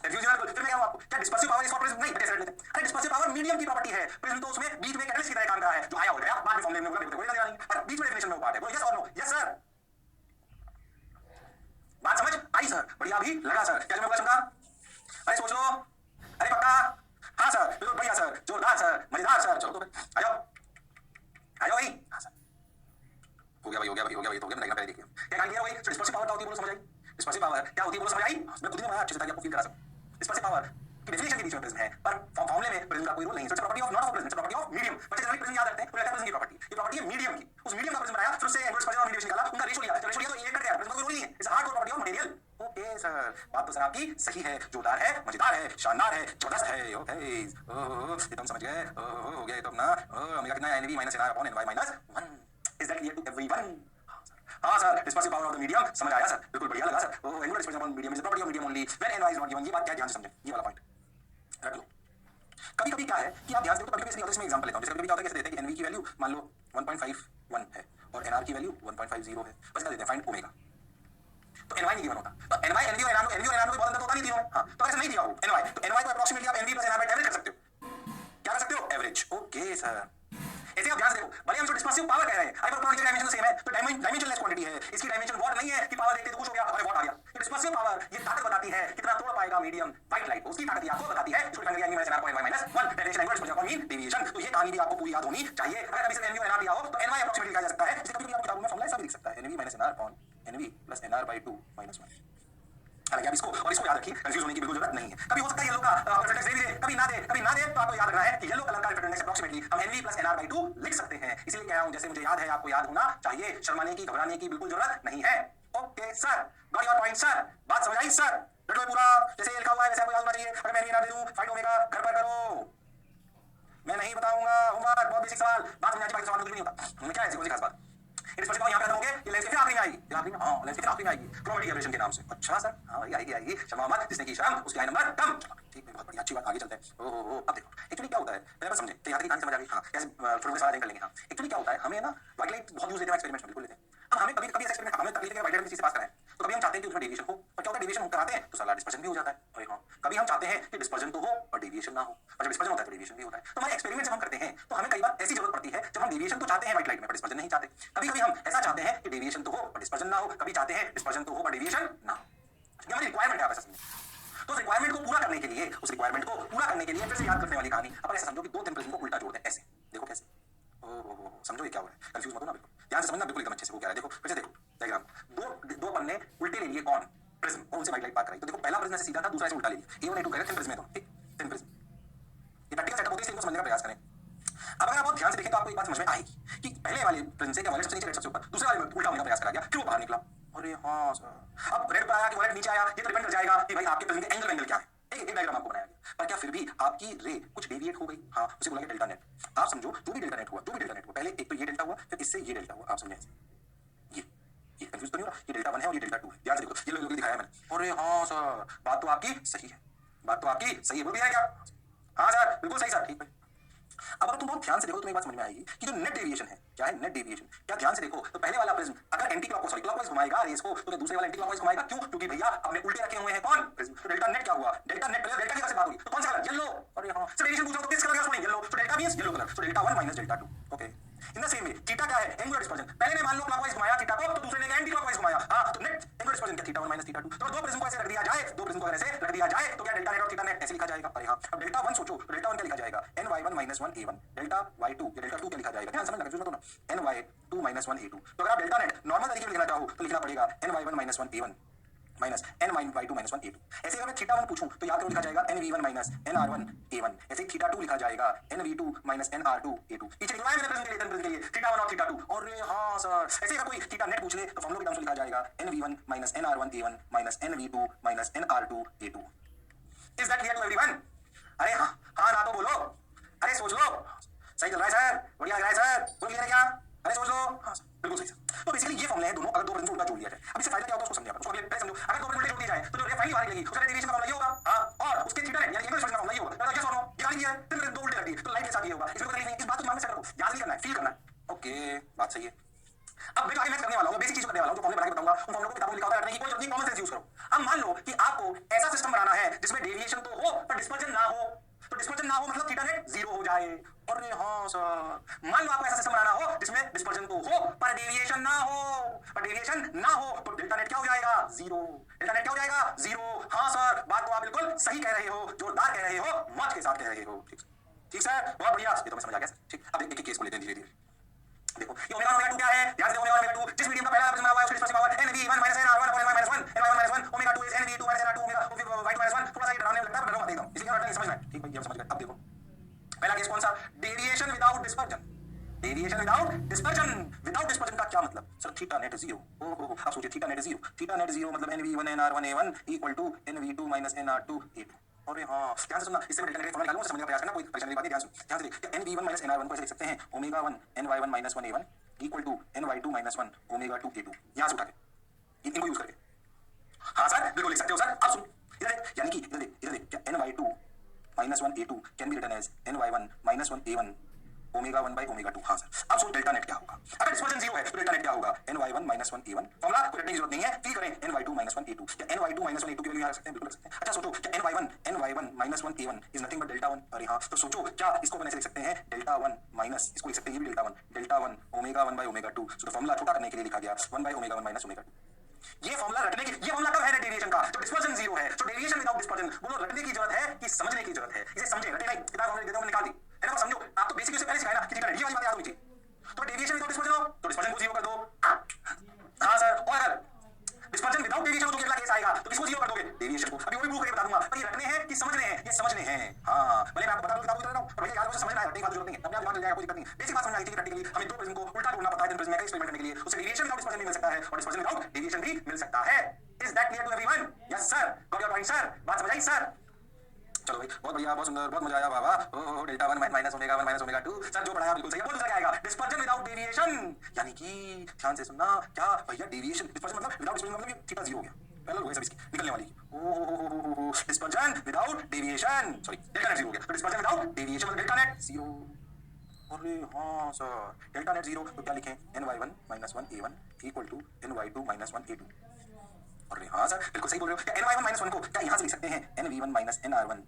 रिफ्यूजन फिर मैं क्या आपको, क्या डिस्पर्सिव पावर इसका प्रिज्म नहीं बटे सेट लेते हैं। अरे डिस्पर्सिव पावर मीडियम की प्रॉपर्टी है, प्रिज्म तो उसमें बीच में कैटलिस्ट की तरह काम कर रहा है, जो आया हो गया, बाद में फॉर्मूले में होगा, कोई नहीं, पर बीच में डेफिनेशन में वो पार्ट है। बोलो यस और नो? यस सर, बात समझ आई सर, बढ़िया भी लगा सर। क्या मैं समझा? अरे सोच लो, अरे पक्का? हाँ सर, बिल्कुल बढ़िया सर, जोरदार सर, मजेदार सर। चलो तो फिर आ जाओ भाई। हाँ सर, हो गया भाई, तो हो गया। डायग्राम पहले देखिए, क्या क्लियर हो गई? डिस्पर्सिव पावर क्या होती है बोलो, समझ आई? डिस्पर्सिव पावर क्या होती है बोलो, समझ आई? मैं खुद ही बनाया अच्छे से ताकि आपको फील करा सकूं। डिस्पर्सिव पावर की डेफिनेशन के बीच में प्रिज्म है, पर फॉर्मूले में प्रिज्म का कोई रोल नहीं है। It's property of not of prism, it's property of medium. बच्चे जनरली प्रिज्म याद रखते हैं, तो रहता है प्रिज्म की प्रॉपर्टी, ये प्रॉपर्टी है मीडियम की। उस मीडियम का प्रिज्म बनाया, फिर उससे एंगुलर डिस्पर्जन और मीडियम निकाला, उनका रेशियो लिया, तो रेशियो लिया तो ये कट गया, प्रिज्म का कोई रोल नहीं है। It's hardcore property of material. Okay sir, बात तो सर आपकी सही है, जोरदार है, मजेदार है, शानदार है, जबरदस्त है। ओके, ये तुम समझ गए। हो गया ये तो अपना ओमेगा कितना है? nv minus nr upon ny-1। Is that clear to everyone? हाँ sir, dispersive power of the medium समझ आया सर, बिल्कुल बढ़िया लगा sir. Angular dispersion upon medium is the property of medium only when ny is not given. ये बात क्या ध्यान से समझें, ये वाला पॉइंट रख लो। कभी-कभी क्या है कि आप ध्यान से, तो कभी-कभी इसमें एग्जांपल लेता हूं। जैसे कभी क्या होता है, कैसे देते हैं कि nv की वैल्यू मान लो 1.51 है और nr की वैल्यू 1.50 है, बस क्या देते हैं, फाइंड ओमेगा। तो ny नहीं गिवन होता, तो ny nv और nr को बहुत अंतर होता नहीं तीनों में। हां, तो ऐसे नहीं दिया हो ny, तो ny को अप्रॉक्सीमेटली आप nv nr बाय एवरेज कर सकते हो। क्या कर सकते हो? एवरेज। ओके सर, ऐसे आप ध्यान से देखो, भले हम जो डिस्पर्सिव पावर कह रहे हैं, हाइपरबोलिक डायमेंशन सेम है, तो डायमेंशनलेस क्वांटिटी है। इसकी डायमेंशन वॉट नहीं है कि पावर देखते तो कुछ हो गया, अरे वॉट आ गया। ये डिस्पर्सिव पावर ये ताकत बताती है कितना तोड़ पाएगा मीडियम व्हाइट लाइट, उसकी ताकत ये आपको बताती है। इसको डिफाइन किया nv -nr/-1 direction angular dispersion upon mean deviation. तो ये कहानी भी आपको पूरी याद होनी चाहिए। अगर कभी से nv और nr दिया हो तो ny अप्रॉक्सीमेटली लिखा जा सकता है। इसके कभी आप किताबों में फॉर्मूला ऐसा भी लिख सकता है, nv -nr upon nv + nr/2 - 1। हालांकि आप इसको और इसको याद रखिए, कंफ्यूज होने की बिल्कुल जरूरत नहीं है। कभी हो सकता है येलो का रिफ्लेक्टेड दे भी दे, कभी ना दे, तो आपको याद रखना है कि येलो कलर का रिफ्लेक्टेड इंडेक्स अप्रॉक्सीमेटली हम nv + nr/2 लिख सकते हैं। इसलिए कह रहा हूं, जैसे मुझे याद है आपको याद होना चाहिए, शर्माने की घबराने की बिल्कुल जरूरत नहीं है। Okay sir, got your point sir, बात समझ आई सर? रट लो पूरा, जैसे लिखा हुआ है वैसे आपको याद होना चाहिए। अगर मैं nv nr दे दूं, फाइंड ओमेगा, घर पर करो, मैं नहीं बताऊंगा, होमवर्क बहुत बेसिक सवाल, बात समझ आती, बाकी सवाल कुछ नहीं होता। मैं क्या है ऐसी कोई खास बात? ये डिस्पर्जन का यहाँ पे खत्म हो गया, ये लेंस के फिर आखिरी में आएगी, फिर आखिरी में, हाँ लेंस के फिर आखिरी में आएगी क्रोमेटिक एब्रेशन के नाम से। अच्छा सर, हाँ भाई आएगी आएगी, शर्मा मत, जिसने की शर्म उसके आई नंबर कम। ठीक है, बहुत बढ़िया, अच्छी बात, आगे चलते हैं। ओहो, अब देखो एक्चुअली क्या होता है, पहले बात समझे तो यहाँ तक कहानी समझ आ गई। हाँ कैसे थोड़ा सा कर लेंगे। हाँ एक्चुअली क्या होता है, हमें ना व्हाइट लाइट बहुत यूज लेते हैं एक्सपेरिमेंट में, बिल्कुल लेते हैं। अब हमें कभी कभी एक्सपेरिमेंट हमें तकलीफ है व्हाइट लाइट में किसी से पास कराएं, तो कभी हम चाहते हैं कि उसमें डेविएशन हो, और क्या होता है डेविएशन हम कराते हैं तो साला डिस्पर्जन भी हो जाता है। और हाँ कभी हम चाहते हैं कि डिस्पर्जन तो हो और डेविएशन ना हो, और जब डिस्पर्जन होता है तो डेविएशन भी होता है। तो हमारे एक्सपेरिमेंट जब हम करते हैं तो हमें कई बार ऐसी जरूरत पड़ती है जब हम डेविएशन तो चाहते हैं व्हाइट लाइट में पर डिस्पर्जन नहीं चाहते। कभी कभी हम ऐसा चाहते हैं कि डेविएशन तो हो और डिस्पर्जन ना हो, कभी चाहते हैं डिस्पर्जन तो हो और डेविएशन ना हो। ये हमारी रिक्वायरमेंट है, आप ऐसा समझें। तो उस रिक्वायरमेंट को पूरा करने के लिए फिर से याद करने वाली कहानी अपन ऐसे समझो कि दो थिन प्रिज्म को उल्टा जोड़ दें, ऐसे देखो कैसे। ओहो समझो ये क्या हो रहा है, कंफ्यूज मत हो ना, बिल्कुल ध्यान से समझना, बिल्कुल एकदम अच्छे से। वो क्या है देखो, फिर से देखो डायग्राम, दो पन्ने उल्टे ले लिए कौन, प्रिज्म, और उनसे व्हाइट लाइट पास कराई। तो देखो पहला प्रिज्म से सीधा था, दूसरा से उल्टा ले लिया, A1 A2 कह रहे थिन प्रिज्म है, तो ठीक थिन प्रिज्म। ये प्रैक्टिकल सेटअप होती है, इसको समझने का प्रयास करें। अब अगर आप बहुत ध्यान से देखें तो आपको एक बात समझ में आएगी कि पहले वाले प्रिज्म से क्या वॉलेट सबसे नीचे रेड सबसे ऊपर, दूसरे वाले में उल्टा होने का प्रयास करा गया, फिर वो बाहर निकला। अरे हाँ सर, अब रेड पर आया कि वॉलेट नीचे आया, ये तो डिपेंड कर जाएगा कि भाई आपके प्रिज्म के एंगल क्या है। एक डायग्राम आपको बनाया गया, पर क्या फिर भी आपकी रे कुछ डेविएट हो गई, हाँ उसे बोला गया डेल्टा नेट। आप समझो जो भी डेल्टा नेट हुआ, पहले एक तो ये डेल्टा हुआ, फिर इससे ये डेल्टा हुआ, आप समझे ये कंफ्यूज तो नहीं हो रहा, ये डेल्टा 1 है और ये डेल्टा 2 है। ध्यान से देखो, ये लोग दिखाया मैंने। अरे हाँ सर, बात तो आपकी सही है, बोल दिया क्या? हाँ सर बिल्कुल सही सर, ठीक है। अब अगर तुम बहुत ध्यान से देखो तो एक बात समझ में आएगी कि जो नेट डेविएशन है, क्या है नेट डेविएशन, क्या ध्यान से देखो तो पहले वाला प्रिज्म अगर एंटी क्लॉकवाइज घुमाएगा रेस को, तो दूसरे वाला एंटी क्लॉकवाइज घुमाएगा, क्यों? क्योंकि भैया अपने उल्टे रखे हुए हैं कौन, प्रिज्म। तो डेल्टा नेट क्या हुआ, डेल्टा नेट पहले डेल्टा की वजह से बात हुई, तो कौन सा कलर, येलो। और यहां से डेविएशन पूछा तो किस कलर का सुनिए, येलो, तो डेल्टा मींस येलो कलर, तो delta 1 minus delta 2। Okay, in the same way theta क्या है, एंगुलर डिस्पर्जन। पहले ने मान लो क्लॉकवाइज घुमाया थीटा को, तो दूसरे ने एंटी क्लॉकवाइज घुमाया, हां तो नेट एंगुलर डिस्पर्जन क्या, थीटा 1 माइनस थीटा 2। तो दो प्रिज्म को ऐसे रख दिया जाए, तो क्या डेल्टा नेट और थीटा नेट ऐसे लिखा जाएगा। अरे हां, अब डेल्टा 1 सोचो, डेल्टा 1 क्या लिखा जाएगा, ny1 1 a1, डेल्टा y2, ये डेल्टा 2 क्या लिखा जाएगा, ध्यान समझना, कंफ्यूज मत होना, ny2 1 a2। तो अगर आप डेल्टा नेट नॉर्मल तरीके में लिखना चाहो तो लिखना पड़ेगा ny1 1 a1 minus ny2 1 a2। ऐसे अगर मैं थीटा 1 पूछूं तो याद करो लिखा जाएगा nv1 nr1 a1। ऐसे थीटा 2 लिखा जाएगा nv2 nr2 a2। पीछे लिखा है मैंने प्रिज्म के लिए थीटा 1 और थीटा 2। और हां सर, ऐसे अगर कोई थीटा नेट पूछ ले तो फॉर्मूला के नाम से लिखा जाएगा nv1 nr1 a1 nv2 nr2 a2। Is that clear to everyone? अरे हां ना तो बोलो, अरे सोच लो। सही चल रहा है सर, बढ़िया लग रहा है सर, बोल क्लियर है क्या? अरे सोच लो। हाँ सर बिल्कुल सही सर। तो बेसिकली ये फॉर्मूला है दोनों, अगर दो प्रिज्म को उल्टा जोड़ दिया जाए। अब इससे फायदा क्या होता है उसको समझिए, उसको अगले समझो। अगर दो प्रिज्म उल्टे जोड़ दिए जाए तो जो रे फाइनली बाहर निकलेगी उसका डेविएशन का फॉर्मूला ये होगा, हां, और उसके थीटा नेट यानी एंगल डिस्पर्जन का फॉर्मूला ये होगा। तो यस और नो, ये गाली है, तीन प्रिज्म दो उल्टे रख दिए तो लाइट के साथ ये होगा। इसमें कोई तकलीफ नहीं, इस बात को दिमाग में सेट करो, याद नहीं करना है, फील करना है। ओके, बात सही है। अब मैं आगे करने वाला हूं, बेसिक चीज करने वाला हूं, जो फॉर्मूले बना के बताऊंगा उन फॉर्मूलों को किताबों में लिखा होता है, रटने की कोई जरूरत नहीं, कॉमन सेंस यूज करो। अब मान लो कि आपको ऐसा सिस्टम बनाना है जिसमें डेविएशन तो हो पर डिस्पर्जन ना हो, तो डिस्पर्जन ना हो मतलब थीटा नेट 0 हो जाए। अरे हां सर, मान लो आपको ऐसा सिस्टम बनाना हो जिसमें डिस्पर्जन तो हो पर डेविएशन ना हो, तो डेल्टा नेट क्या हो जाएगा, 0। डेल्टा नेट क्या हो जाएगा, 0। हां सर, बात तो आप बिल्कुल सही कह रहे हो, जोरदार कह रहे हो, मौज के साथ कह रहे हो। ठीक सर, बहुत बढ़िया, ये तो मैं समझ आ गया सर। ठीक, अब एक केस को लेते हैं धीरे-धीरे। देखो ये ओमेगा 2 क्या है, ध्यान से देखो ओमेगा 2 जिस मीडियम का पहला प्रिज्म हुआ है उसकी डिस्पर्सिव पावर nv1 nr1 और ny 1 ny1 1 omega 2 is nv2 nr2 omega y2 1। थोड़ा सा ये डरावने लगता है, डरो मत एकदम, इसी का रटना समझना है। ठीक भाई, ये समझ गए। अब देखो पहला केस कौन सा, deviation without dispersion. Deviation without dispersion का क्या मतलब सर, थीटा नेट 0। ओहो, आप सोचिए थीटा नेट 0 मतलब nv1 nr1 a1 equal to nv2 nr2 a2। अरे हाँ, ध्यान से सुनना, इससे मैं डेल्टा नेट फॉर्मूला निकालूंगा, समझने का प्रयास करना, कोई परेशानी वाली बात नहीं। ध्यान से देख, nv1 nr1 को ऐसे लिख सकते हैं omega 1 ny1 1 a1 equal to ny2 1 omega 2 a2। यहां से उठा के इनको यूज करके, हाँ सर बिल्कुल लिख सकते हो सर। अब सुन इधर देख, यानी कि इधर देख क्या ny2 1 a2 can be written as ny1 1 a1 omega 1 by omega 2। हाँ सर, अब सोच डेल्टा नेट क्या होगा, अगर डिस्पर्जन 0 है तो डेल्टा नेट क्या होगा, ny1 1 a1। फॉर्मूला को रटने की जरूरत नहीं है, फील करें ny2 1 a2। क्या ny2 1 a2 की वैल्यू यहां रख सकते हैं, बिल्कुल रख सकते हैं। अच्छा सोचो क्या ny1 1 a1 is nothing but delta 1। अरे हाँ, तो सोचो क्या इसको अपन ऐसे लिख सकते हैं डेल्टा 1 माइनस, इसको लिख सकते हैं ये भी delta 1 omega 1 by omega 2। So formula छोटा करने के लिए लिखा गया 1 by ओमेगा 1 माइनस ओमेगा 2। ये फॉर्मूला रटने की, ये फॉर्मूला कब है डेविएशन का, जब डिस्पर्जन 0 है। तो डेविएशन विदाउट डिस्पर्जन, बोलो रटने की जरूरत है कि समझने की जरूरत है, इसे समझे, रटे नहीं, किताब हमने देता हूं निकाल दी है ना, समझो। आप तो बेसिक से पहले सिखाया ना कि थीटा नेट, ये वाली बात याद होनी चाहिए। तो डेविएशन विदाउट डिस्पर्जन हो तो डिस्पर्जन को 0 कर दो। हां सर, और अगर डिस्पर्जन विदाउट डेविएशन हो तो कितना केस आएगा, तो किसको 0 कर दोगे, डेविएशन को। अभी वो भी प्रूव करके बता दूंगा, पर ये रटने हैं कि समझने हैं, ये समझने हैं। हां, भले मैं आपको बता दूं किताब को रहा हूं, पर भैया याद हो समझना है, रटने की जरूरत नहीं है, अपने आप दिमाग में जाएगा, कोई दिक्कत नहीं। बेसिक बात समझ आई थी कि प्रैक्टिकली हमें दो प्रिज्म को उल्टा जोड़ना पड़ता है, तीन प्रिज्म का एक्सपेरिमेंट करने के लिए, उससे डेविएशन विदाउट डिस्पर्जन भी मिल सकता है और डिस्पर्जन विदाउट डेविएशन भी मिल सकता है। Is that clear to everyone? Yes sir, got your point sir, बात समझ आई सर? चलो भाई, बहुत बढ़िया, बहुत सुंदर, बहुत मजा आया, वाह वाह। ओ delta 1 minus omega 1 minus omega 2, sir जो पढ़ाया बिल्कुल सही है। बोल दूसरा क्या आएगा? डिस्पर्जन विदाउट डेविएशन, यानी कि ध्यान से सुनना, क्या भैया डेविएशन, डिस्पर्जन मतलब विदाउट डिस्पर्जन मतलब ये थीटा 0 हो गया, पैरेलल हो गया सब इसकी निकलने वाली। ओ dispersion without deviation, sorry delta net 0 हो गया, तो डिस्पर्जन विदाउट डेविएशन मतलब डेल्टा नेट 0। अरे हाँ सर, डेल्टा नेट 0 तो क्या लिखें? ny1 minus 1 a1 equal to ny2 minus 1 a2। अरे हाँ सर, बिल्कुल सही बोल रहे हो। क्या ny1 माइनस 1 को क्या यहाँ से लिख सकते हैं? nv1 minus nr1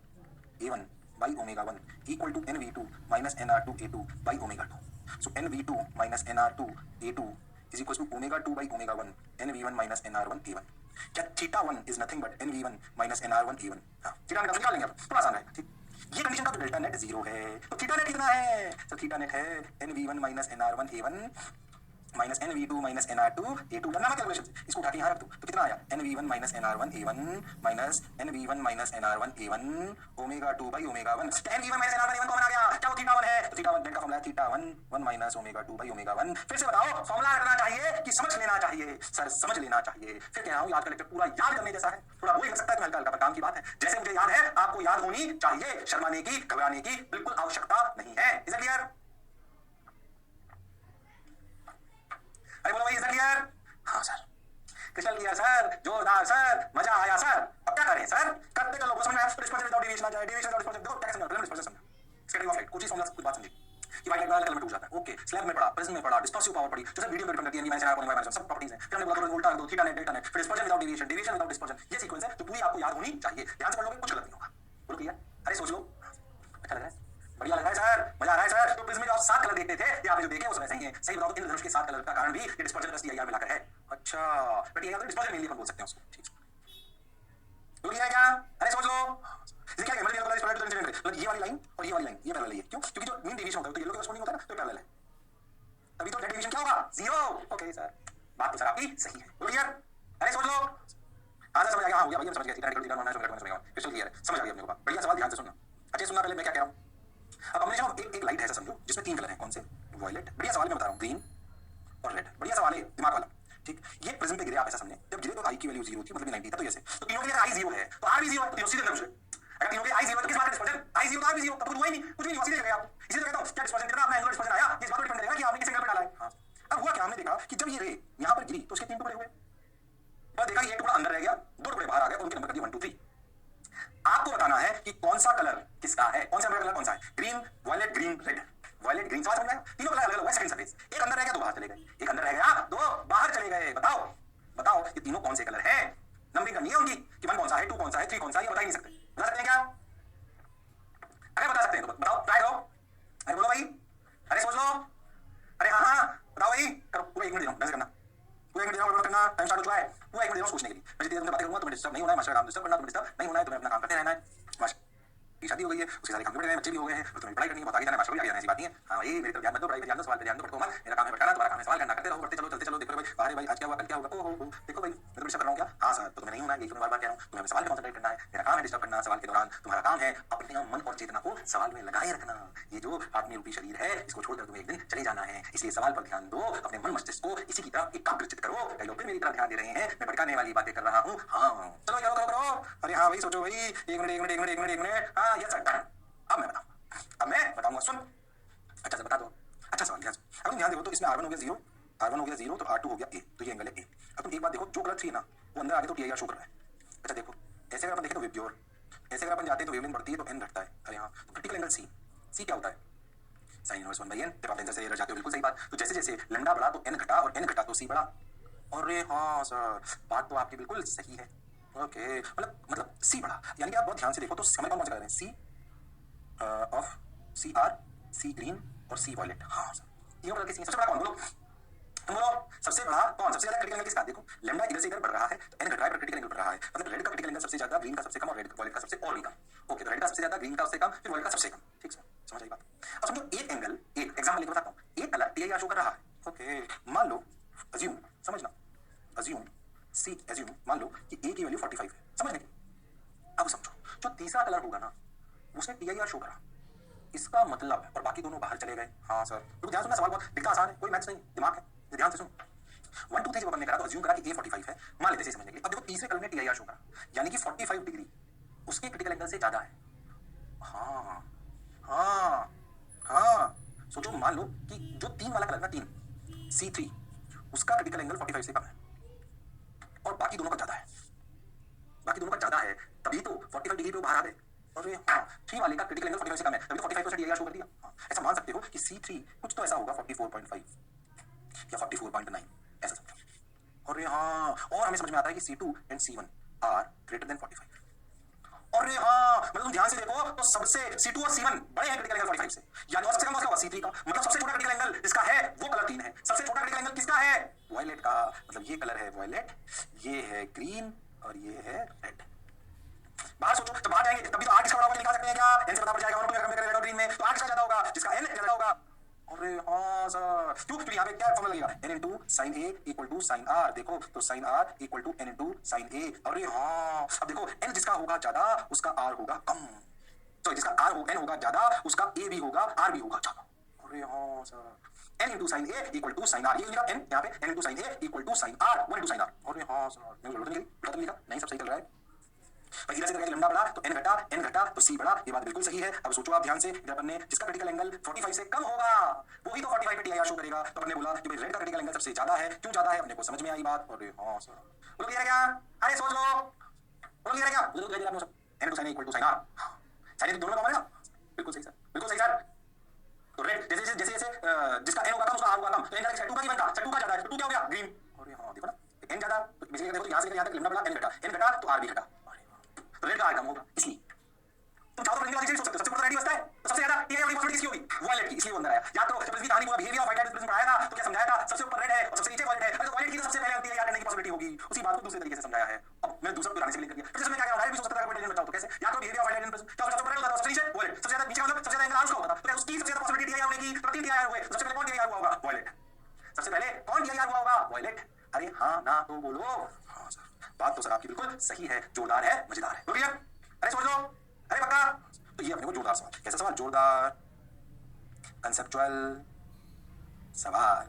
a1 by omega 1 equal to nv2 minus nr2 a2 by omega 2। So nv2 minus nr2 a2 is equal to omega 2 by omega 1 nv1 minus nr1 a1। क्या theta 1 is nothing but nv1 minus nr1 a1। हाँ, theta निकाल लेंगे, थोड़ा आसान है, ठीक। ये condition का तो डेल्टा नेट 0 है, तो थीटा नेट कितना है? तो थीटा नेट है nv1 minus nr1 a1 minus nv2 minus nr2 a2। करना मत कैलकुलेशन, इसको उठा के यहाँ रख दो, तो कितना आया? nv1 minus nr1 a1 minus nv1 minus nr1 a1 omega 2 by omega 1। nv1 minus nr1 a1 कौन आ गया? क्या वो थीटा 1 है? तो थीटा 1 का फॉर्मूला है theta 1 1 minus omega 2 by omega 1। फिर से बताओ, फॉर्मूला रखना चाहिए कि समझ लेना चाहिए? सर समझ लेना चाहिए। फिर कह रहा हूँ, आज का लेक्चर पूरा याद करने जैसा है, थोड़ा बोरिंग लग सकता है, हल्का हल्का, पर काम की बात है। जैसे मुझे याद है आपको याद होनी चाहिए, शर्माने की घबराने की बिल्कुल आवश्यकता नहीं है। Is it clear? अरे बोलो भाई, इज क्लियर? हाँ सर, क्रिस्टल क्लियर सर, जोरदार सर, मजा आया सर। अब क्या करें सर? करते चलो, समझ में आया? डिस्पर्जन विदाउट डेविएशन आ जाए, डेविएशन विदाउट डिस्पर्जन। देखो क्या समझा, पहले डिस्पर्जन समझा, स्कैटरिंग ऑफ लाइट, कुछ ही समझा, कुछ बात समझी कि वाइट लाइट वाला कलर में टूट जाता है। ओके, स्लैब में पढ़ा, प्रिज्म में पढ़ा, डिस्पर्सिव पावर पढ़ी, जो सब वीडियो में डिपेंड करती है, माइनस आर माइनस सब प्रॉपर्टीज हैं। फिर हमने बोला उल्टा दो, थीटा नेट डेल्टा नेट, फिर dispersion without deviation, deviation without dispersion. ये सीक्वेंस है जो पूरी आपको याद होनी चाहिए। ध्यान से पढ़ लोगे कुछ गलत नहीं होगा। बोलो क्लियर? अरे सोच लो, अच्छा लग रहा है, बढ़िया लग रहा है सर, मजा आ रहा है सर। तो प्रिज्म में जो आप 7 कलर देखते थे, ये आपने जो देखे वो सब ऐसे ही हैं। सही बताओ तो इंद्रधनुष के 7 कलर का कारण भी ये डिस्पर्जन प्लस टीआईआर मिलाकर है। अच्छा, बट ये डिस्पर्जन मेनली अपन बोल सकते हैं उसको, ठीक है क्या? अरे सोच लो, ये क्या है? मतलब ये वाली लाइन और ये वाली लाइन ये पैरेलल है। क्यों? क्योंकि जो मीन डेविएशन होता है तो येलो के कॉरस्पॉन्डिंग होता है ना, तो पैरेलल है। तभी तो नेट डेविएशन क्या होगा? 0। ओके सर, बात तो सर आपकी सही है। क्लियर? अरे सोच लो, आधा समझ आ गया? हाँ हो गया भैया, समझ गया। Theta equal theta minus omega crystal clear है, समझ आ गया अपने को बात। बढ़िया सवाल, ध्यान से सुनना, अच्छे सुनना। पहले मैं क्या कह रहा हूँ, अब कॉम्बिनेशन ऑफ एक लाइट है ऐसा समझो, जिसमें 3 कलर हैं। कौन से? वायलेट। बढ़िया सवाल मैं बता रहा हूँ, ग्रीन और रेड। बढ़िया सवाल है, दिमाग वाला, ठीक। ये प्रिज्म पे गिरे, आप ऐसा समझे, जब गिरे तो आई की वैल्यू 0 थी, मतलब 90 था, तो ऐसे तो तीनों के लिए आई 0 है, तो आर भी 0 है, तो सीधे अंदर घुस गए। अगर तीनों के आई 0 है तो किस बात का डिस्पर्जन? आई 0 तो आर भी 0, तब तो हुआ ही नहीं, कुछ भी नहीं हुआ, सीधे चले गए आप। इसीलिए कहता हूं क्या डिस्पर्जन कितना आपने एंगुलर डिस्पर्जन आया, ये इस बात पर डिपेंड करेगा कि आपने किस एंगल पे डाला है। हां, अब हुआ क्या, हमने देखा कि जब ये रे यहां पर गिरी तो उसके 3 टुकड़े हुए। बस देखा, ये टुकड़ा अंदर रह गया, 2 टुकड़े बाहर आ गए, उनके नंबर कर दिए 1 2 3। आपको बताना है कि कौन सा कलर किसका है, कौन सा कलर कौन सा है? Green, violet, green, red. Violet, green, समझ में आया? तीनों कलर अलग अलग, सेकंड सरफेस, एक अंदर रह गया, 2 बाहर चले गए, एक अंदर रह गया, 2 बाहर चले गए। बताओ बताओ, ये तीनों कौन से कलर है? नंबरिंग करनी है उनकी कि 1 कौन सा है, 2 कौन सा है, 3 कौन सा है, ये बता ही नहीं सकते। बता सकते हैं क्या? अगर बता सकते हैं तो बताओ, ट्राई करो। अरे बोलो भाई, अरे सोच लो, अरे हाँ हाँ बताओ भाई, करो। पूरा 1 मिनट दे रहा हूँ, करना पूरा 1 मिनट दे रहा हूँ, करना, टाइम स्टार्ट हो चुका है। पूरा 1 मिनट दे रहा हूँ सोचने के लिए। मैं जितनी देर तुमसे बातें करूंगा तुम्हें डिस्टर्ब नहीं होना है, मास्टर का काम डिस्टर्ब करना, तुम्हें डिस्टर्ब नहीं होना है, तुम्हें अपना काम करते रहना है। मास्टर की शादी हो गई है, उसके सारे काम निपट गए, बच्चे भी हो गए हैं, और तुम्हें पढ़ाई करनी है, बहुत आगे जाना है, मास्टर भी आगे जाना है, ऐसी बात नहीं है। हाँ भाई, मेरी तरफ ध्यान मत दो, पढ़ाई पे ध्यान दो, सवाल पे ध्यान दो, पढ़ो मत। मेरा काम है भटकाना, तुम्हारा काम है सवाल करना, करते रहो, पढ़ते चलो, चलते चलो। देखो भाई, अरे भाई आज क्या हुआ, कल क्या होगा, ओहो देखो भाई, मैं तो डिस्टर्ब कर रहा हूँ क्या? हाँ सर, तो तुम्हें नहीं होना है, यही तो मैं बार बार कह रहा हूँ, तुम्हें अपने सवाल पे कंसंट्रेट करना है। मेरा काम है डिस्टर्ब करना, सवाल के दौरान तुम्हारा काम है अपने मन और चेतना को सवाल में लगाए रखना। ये जो आत्मी रूपी शरीर है, इसको छोड़कर तुम्हें एक दिन चले जाना है, इसलिए सवाल पर ध्यान दो, अपने मन मस्तिष्क को इसी की तरफ एकाग्रचित करो। कई लोग फिर मेरी तरफ ध्यान दे रहे हैं, मैं भटकाने वाली बातें कर रहा हूँ। हाँ चलो करो करो करो। अरे हाँ भाई सोचो भाई, 1 minute 1 minute 1 minute 1 minute 1 minute. हाँ यस सर, अब मैं बताऊँ, अब मैं बताऊंगा, सुन अच्छा से बता दो। अच्छा सवाल, ध्यान से अब ध्यान देखो, तो इसमें R1 हो गया 0, R1 हो गया 0, तो R2 हो गया A, तो ये एंगल है A। अब तुम एक बात देखो, जो कलर 3 ना वो अंदर आगे तो TIR शो कर रहा है। अच्छा देखो, ऐसे अगर अपन देखें तो विब्योर, ऐसे अगर अपन जाते हैं तो वेवलेंथ बढ़ती है तो n घटता है। अरे हाँ, तो क्रिटिकल एंगल C क्या होता है? sin inverse 1/n। जब आप आंसर से एरर जाते हो, बिल्कुल सही बात। तो जैसे जैसे लैम्डा बढ़ा तो n घटा, और n घटा तो C बढ़ा। अरे हाँ सर, बात तो आपकी बिल्कुल सही है। ओके, मतलब C बढ़ा, यानी कि आप बहुत ध्यान से देखो तो हमें कौन सा कलर है? C of CR, C green और C वायलेट। हाँ सर, तीनों कलर के C। सबसे बड़ा कौन? बोलो तुम बोलो, सबसे बड़ा कौन? सबसे ज्यादा क्रिटिकल एंगल किसका? देखो लैम्डा इधर से इधर बढ़ रहा है तो n घट रहा है, पर क्रिटिकल एंगल बढ़ रहा है, मतलब रेड का क्रिटिकल एंगल सबसे ज्यादा, ग्रीन का सबसे कम, और रेड वायलेट का सबसे और भी कम। ओके, तो रेड का सबसे ज्यादा, ग्रीन का सबसे कम, फिर वायलेट का सबसे कम। ठीक है, समझ आई बात? अब समझो एक एंगल, एक एग्जांपल लेकर बताता हूँ, एक कलर TIR शो कर रहा है। ओके, मान लो, अज्यूम, समझना, अज्यूम मान लो कि A की वैल्यू 45 है, समझने की। अब समझो, जो तीसरा कलर होगा ना उसने TIR शो करा, इसका मतलब है, और बाकी दोनों बाहर चले गए। हाँ सर, तो ध्यान सुनना, सवाल बहुत दिखता आसान है, कोई मैथ्स नहीं, दिमाग है, ध्यान से सुन। 1 2 3 जब अपन ने करा तो अज्यूम करा कि A 45 है, मान लेते हैं समझने के लिए। अब देखो तीसरे कलर ने TIR शो करा, यानी कि 45 डिग्री उसके क्रिटिकल एंगल से ज्यादा है, जो 3 वाला कलर ना 3 C3 उसका क्रिटिकल एंगल 45 से कम है और बाकी दोनों का ज्यादा है, बाकी दोनों का ज्यादा है, तभी तो 45 डिग्री पे बाहर आ गए। और हाँ 3 वाले का क्रिटिकल एंगल 45 से कम है, तभी तो 45% एरिया शो कर दिया। हाँ, ऐसा मान सकते हो कि C3 कुछ तो ऐसा होगा 44.5 या 44.9 ऐसा समझो। और हाँ, और हमें समझ में आता है कि C2 and C1 are greater than 45। और हाँ, मतलब तुम ध्यान से देखो तो सबसे C2 और C1 बड़े हैं क्रिटिकल एंगल 45 से, यानी और सबसे कम होगा C3 का, मतलब सबसे छोटा क्रिटिकल एंगल जिसका है वो कलर 3 है, सबसे छोटा क्रिटिकल एंगल किसका है, वायलेट का, मतलब ये कलर है वायलेट, ये है ग्रीन और ये है रेड। बाहर सोचो तो बाहर जाएंगे तभी तो आर किसका बड़ा होगा निकाल सकते हैं क्या, एन से पता पड़ जाएगा, और तुम कंपेयर करेगा ग्रीन में तो आर किसका ज्यादा होगा, जिसका एन ज्यादा होगा। अरे हाँ सर, क्यों, क्योंकि यहाँ पे क्या फॉर्मूला लगेगा, n into sin a equal to sin r, देखो तो sin r equal to n into sin a। अरे हाँ, अब देखो n जिसका होगा ज्यादा उसका r होगा कम, तो जिसका r हो n होगा ज्यादा उसका a भी होगा r भी होगा ज्यादा। अरे हाँ sir, n into sin a equal to sin r, ये लिखा n यहाँ पे n into sin a equal to sin r 1 into sin r। अरे हाँ सर, नहीं जरूरत नहीं लिखा, तो लिखा नहीं, सब सही चल रहा है। भाई इधर से करके लंबा बढ़ा तो n घटा तो c बढ़ा, ये बात बिल्कुल सही है। अब सोचो आप ध्यान से, इधर अपन ने जिसका क्रिटिकल एंगल 45 से कम होगा वही तो 45 पे टीआईआर शो करेगा, तो अपन ने बोला कि भाई रेड का क्रिटिकल एंगल सबसे ज्यादा है, क्यों ज्यादा है अपने को समझ में आई बात। अरे हां सर, बोलो क्लियर है क्या, अरे सोच लो, बोलो क्लियर है क्या, बोलो क्लियर है आपने सब, n to sin a equal to sin r, sin दोनों में कॉमन है ना, बिल्कुल सही सर, बिल्कुल सही सर। तो रेड जैसे जैसे जैसे जिसका n होगा कम उसका r होगा कम, तो n का टू का की बनता, टू का ज्यादा है, टू क्या हो गया ग्रीन। अरे हां देखो ना, n ज्यादा तो बेसिकली देखो यहां से यहां तक लंबा बढ़ा, n घटा तो r भी घटा, रेड का आर कम होगा। इसलिए तुम चाहो तो प्रिंसिपल वाली चीज सोच सकते हो, सबसे बड़ा रेडी बचता है तो सबसे ज्यादा टीआई वाली पॉसिबिलिटी किसकी होगी, वायलेट की, इसलिए वो अंदर आया। या तो जब प्रिंसिपल कहानी पूरा बिहेवियर ऑफ वायलेट प्रिंसिपल पढ़ाया था तो क्या समझाया था, सबसे ऊपर रेड है और सबसे नीचे वायलेट है, अरे तो वायलेट की तो सबसे पहले टीआई करने की पॉसिबिलिटी होगी, उसी बात को दूसरे तरीके से समझाया है। अब मैं दूसरा पुराने से लिख कर दिया, फिर इसमें क्या करना है, भी सोच सकता है कोई टेंशन बताओ तो कैसे, या तो बिहेवियर ऑफ वायलेट प्रिंसिपल क्या सबसे ऊपर होता था, सबसे नीचे वायलेट, सबसे ज्यादा नीचे मतलब सबसे ज्यादा एंगल उसका होता था, तो उसकी सबसे ज्यादा पॉसिबिलिटी टीआई होने की, तो 3 टीआई हुए, सबसे पहले कौन टीआई हुआ होगा, वायलेट, सबसे पहले कौन टीआई हुआ होगा, वायलेट। अरे हां ना तो बोलो, हां सर, बात तो सर आपकी बिल्कुल सही है, जोरदार है, मजेदार है, बोलिए, अरे सोच लो, अरे पक्का। तो ये अपने को जोरदार सवाल, कैसा सवाल, जोरदार कंसेप्चुअल सवाल।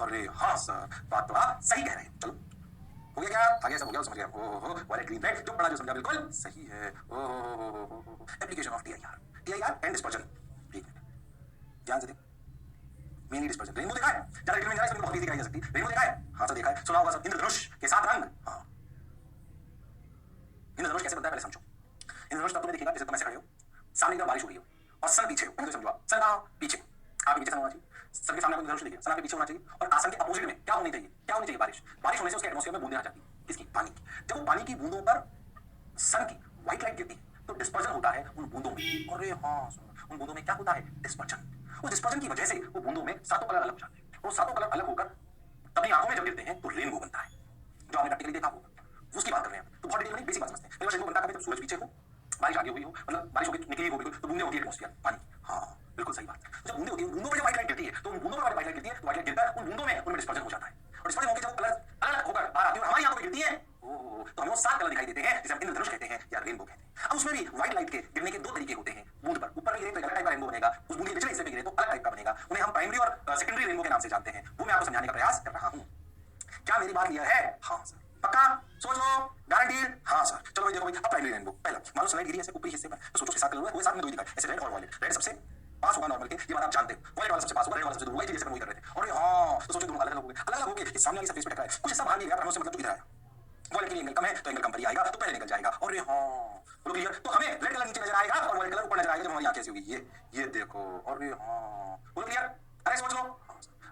अरे हाँ सर, बात तो आप सही कह रहे हैं, चलो हो गया क्या, आगे सब हो गया, समझ गया। ओहो वायलेट ग्रीन रेड जो पढ़ा जो समझा बिल्कुल सही है। ओहो application of TIR and dispersion, ठीक है ध्यान से देख, मेनली डिस्पर्जन। रेनबो देखा है, ज्यादा डिटेल में जाना इसमें बहुत इजी कराई जा सकती है। रेनबो देखा है, हाँ सर देखा है, सुना होगा सब, इंद्रधनुष के 7 रंग। हाँ इंद्रधनुष कैसे बनता है पहले समझो, इंद्रधनुष तब तुम्हें दिखेगा जैसे तुम ऐसे खड़े हो, सामने की बारिश हो रही हो और सन पीछे हो, तो समझो आप सन कहाँ पीछे, आपके पीछे सन होना चाहिए, सन के सामने आपको धनुष दिखे, सन आपके पीछे होना चाहिए, और आसन के अपोजिट में क्या होनी चाहिए, क्या होनी चाहिए, बारिश। बारिश होने से उसके एटमॉस्फेयर में बूंदें आ जाती है, किसकी, पानी की। जब वो पानी की बूंदों पर सन की व्हाइट लाइट गिरती है तो डिस्पर्जन होता है उन बूंदों में। अरे हाँ उन बूंदों में क्या होता है, डिस्पर्जन। उस डिस्पर्जन की वजह से वो बूंदों में सातों कलर अलग हो जाते हैं, वो सातों कलर अलग होकर अपनी आंखों में जब गिरते हैं तो रेनबो बनता है, जो आपने प्रैक्टिकली देखा होगा, उसकी बात कर रहे हैं। तो बहुत डिटेल में बेसिक बात समझते हैं। रेनबो बनता है जब सूरज पीछे हो, बारिश आगे हुई हो, मतलब बारिश होकर निकली हो बिल्कुल, तो बूंदे होती है एटमॉस्फेयर पानी। हाँ बिल्कुल सही बात। जब बूंदे होती है, बूंदों पर जब व्हाइट लाइट गिरती है तो उन बूंदों पर व्हाइट लाइट गिरती है, तो व्हाइट लाइट गिरता है उन बूंदों में, उनमें डिस्पर्जन हो जाता है, और डिस्पर्जन होकर जब कलर अलग होकर बाहर आती है और हमारी आंखों में गिरती है, तो हमें वो 7 कलर दिखाई देते हैं जिसे हम इंद्रधनुष कहते हैं या रेनबो कहते हैं। अब उसमें भी व्हाइट लाइट के गिरने के 2 तरीके होते हैं, बूंद पर ऊपर में गिरे तो एक अलग टाइप का रेनबो बनेगा, उस बूंद के निचले हिस्से में गिरे तो अलग टाइप का बनेगा, उन्हें हम प्राइमरी और सेकेंडरी रेनबो के नाम से जानते हैं। वो मैं आपको समझाने का प्रयास कर रहा हूँ। क्या मेरी बात क्लियर है, हाँ सर, पक्का, सोच लो, गारंटीड, हाँ सर। चलो भाई देखो भाई, अब प्राइमरी रेनबो पहला मान लो स्लाइड गिरी ऐसे ऊपरी हिस्से पर, तो सोचो कि 7 कलर हुए, साथ में 2 ही दिखाए, ऐसे रेड और वायलेट। रेड सबसे पास होगा नॉर्मल के, ये बात आप जानते हो, वायलेट वाला सबसे पास होगा, रेड वाला सबसे दूर होगा, जैसे वही कर रहे थे। और हाँ तो सोचो दोनों अलग अलग हो गए, अलग अलग हो गए, सामने वाली सरफेस पे टकराए, कुछ ऐसा बाहर नहीं गया, पर उससे मतलब इधर आया, वायलेट के लिए एंगल कम है तो एंगल कम पर ही आएगा, तो पहले निकल जाएगा। और हाँ बोलो क्लियर, तो हमें रेड कलर नीचे नजर आएगा और वायलेट कलर ऊपर नजर आएगा जब हमारी आंखें ऐसी होगी, ये देखो। और हाँ बोलो क्लियर, अरे सोच लो,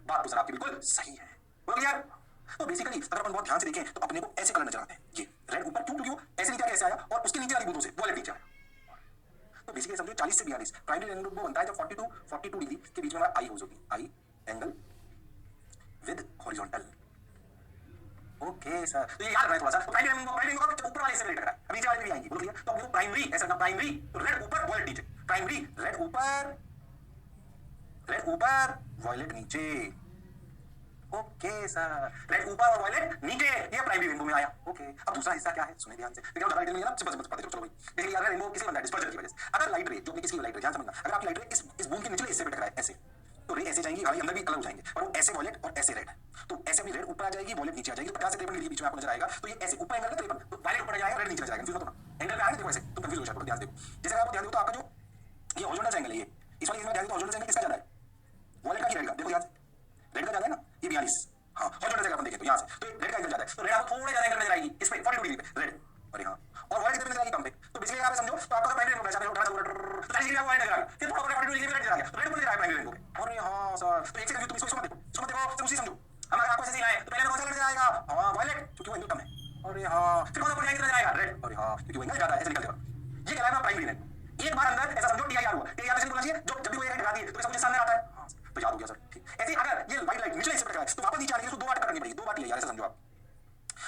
बात तो सर आपकी बिल्कुल सही है, बोलो क्लियर। तो बेसिकली अगर अपन बहुत ध्यान से देखें तो अपने को ऐसे कलर नजर आते हैं, ये रेड ऊपर, क्यों, क्योंकि वो ऐसे नीचे कैसे आया और उसके नीचे वाली बूंदों से वायलेट नीचे आया। तो बेसिकली समझो 40 से 42 प्राइमरी रेनबो बनता है जब 42 डिग्री के बीच में हमारा आई होज होगी, I angle with horizontal. Okay sir, तो ये याद रखना थोड़ा सा। तो प्राइमरी रेनबो का ऊपर वाले से रिलेटेड है, अभी नीचे वाले भी आएंगे, बोलो क्लियर। तो अपने को प्राइमरी ऐसा ना, प्राइमरी तो रेड ऊपर वायलेट नीचे, प्राइमरी रेड ऊपर वायलेट नीचे। ओके सर, रेड ऊपर और वायलेट नीचे, ये प्राइमरी रेनबो में आया। ओके अब दूसरा हिस्सा क्या है, सुनिए ध्यान से, देखिए ज्यादा डिटेल में ना सिंपल पढ़ते चलो भाई। देखिए यार रेनबो किससे बनता है, डिस्पर्जन की वजह से। अगर लाइट रे जो किसकी लाइट रे, ध्यान समझना, अगर आपकी लाइट रे इस बूंद के निचले हिस्से पे टकराए ऐसे, तो रे ऐसे जाएंगी, अंदर भी कलर हो जाएंगे, और वो ऐसे वायलेट और ऐसे रेड, तो ऐसे अपनी रेड ऊपर आ जाएगी, वायलेट नीचे आ जाएगी, 50 से 53 डिग्री के बीच में आपको नजर आएगा। तो ये ऐसे ऊपर एंगल है 53, तो वायलेट ऊपर जाएगा, रेड नीचे जाएगा, कंफ्यूज मत होना, एंगल पे आएगा देखो ऐसे, तो कंफ्यूज हो जाएगा, ध्यान देखो। जैसे आप ध्यान दो तो आपका जो ये हॉरिजॉन्टल एंगल है, ये इस वाले इसमें ध्यान दो, हॉरिजॉन्टल एंगल किसका ज्यादा है, वॉलेट का की रेड का, देखो यार रेड का ज्यादा है ना, ये 42, हाँ हॉरिजॉन्टल से अपन देखें तो यहाँ से तो रेड का एंगल ज्यादा है, तो रेड आपको थोड़े ज्यादा एंगल नजर आएगी इस पे 42 डिग्री पे रेड, अरे हाँ, और वॉलेट कितने नजर आएगी कम पे, तो पिछले यहाँ पे समझो तो आपका प्राइमरी रेनबो है, उठाना तो 40 डिग्री आपको नजर आ गया, फिर थोड़ा 42 डिग्री पे रेड नजर आ गया, तो रेड नजर आया प्राइमरी रेनबो पे, अरे हाँ सर, तो एक सेकंड तुम इसको मत देखो, इसको मत देखो, तुम उसी समझो, हमारे आपको ऐसे सिखाए तो पहले कौन सा नजर आएगा, हाँ वॉलेट, क्योंकि वो एंगल कम है, अरे हाँ, फिर कौन सा पॉइंट नजर आएगा रेड, अरे हाँ, क्योंकि वो एंगल ज्यादा है, ऐसे निकल जाएगा, ये कहलाएगा प्राइमरी रेनबो। एक बार अंदर ऐसा समझो टीआईआर हुआ, टीआईआर से बोलना चाहिए जब भी वो एक दिखाती है तो इसका मुझे सामने आता है, हाँ तो याद हो गया सर, ठीक, ऐसे अगर ये व्हाइट लाइट निचले हिस्से पे टकराए तो वापस नीचे आने के लिए उसको 2 बार टक्कर करनी पड़ेगी, 2 बार टीआईआर ऐसा समझो आप,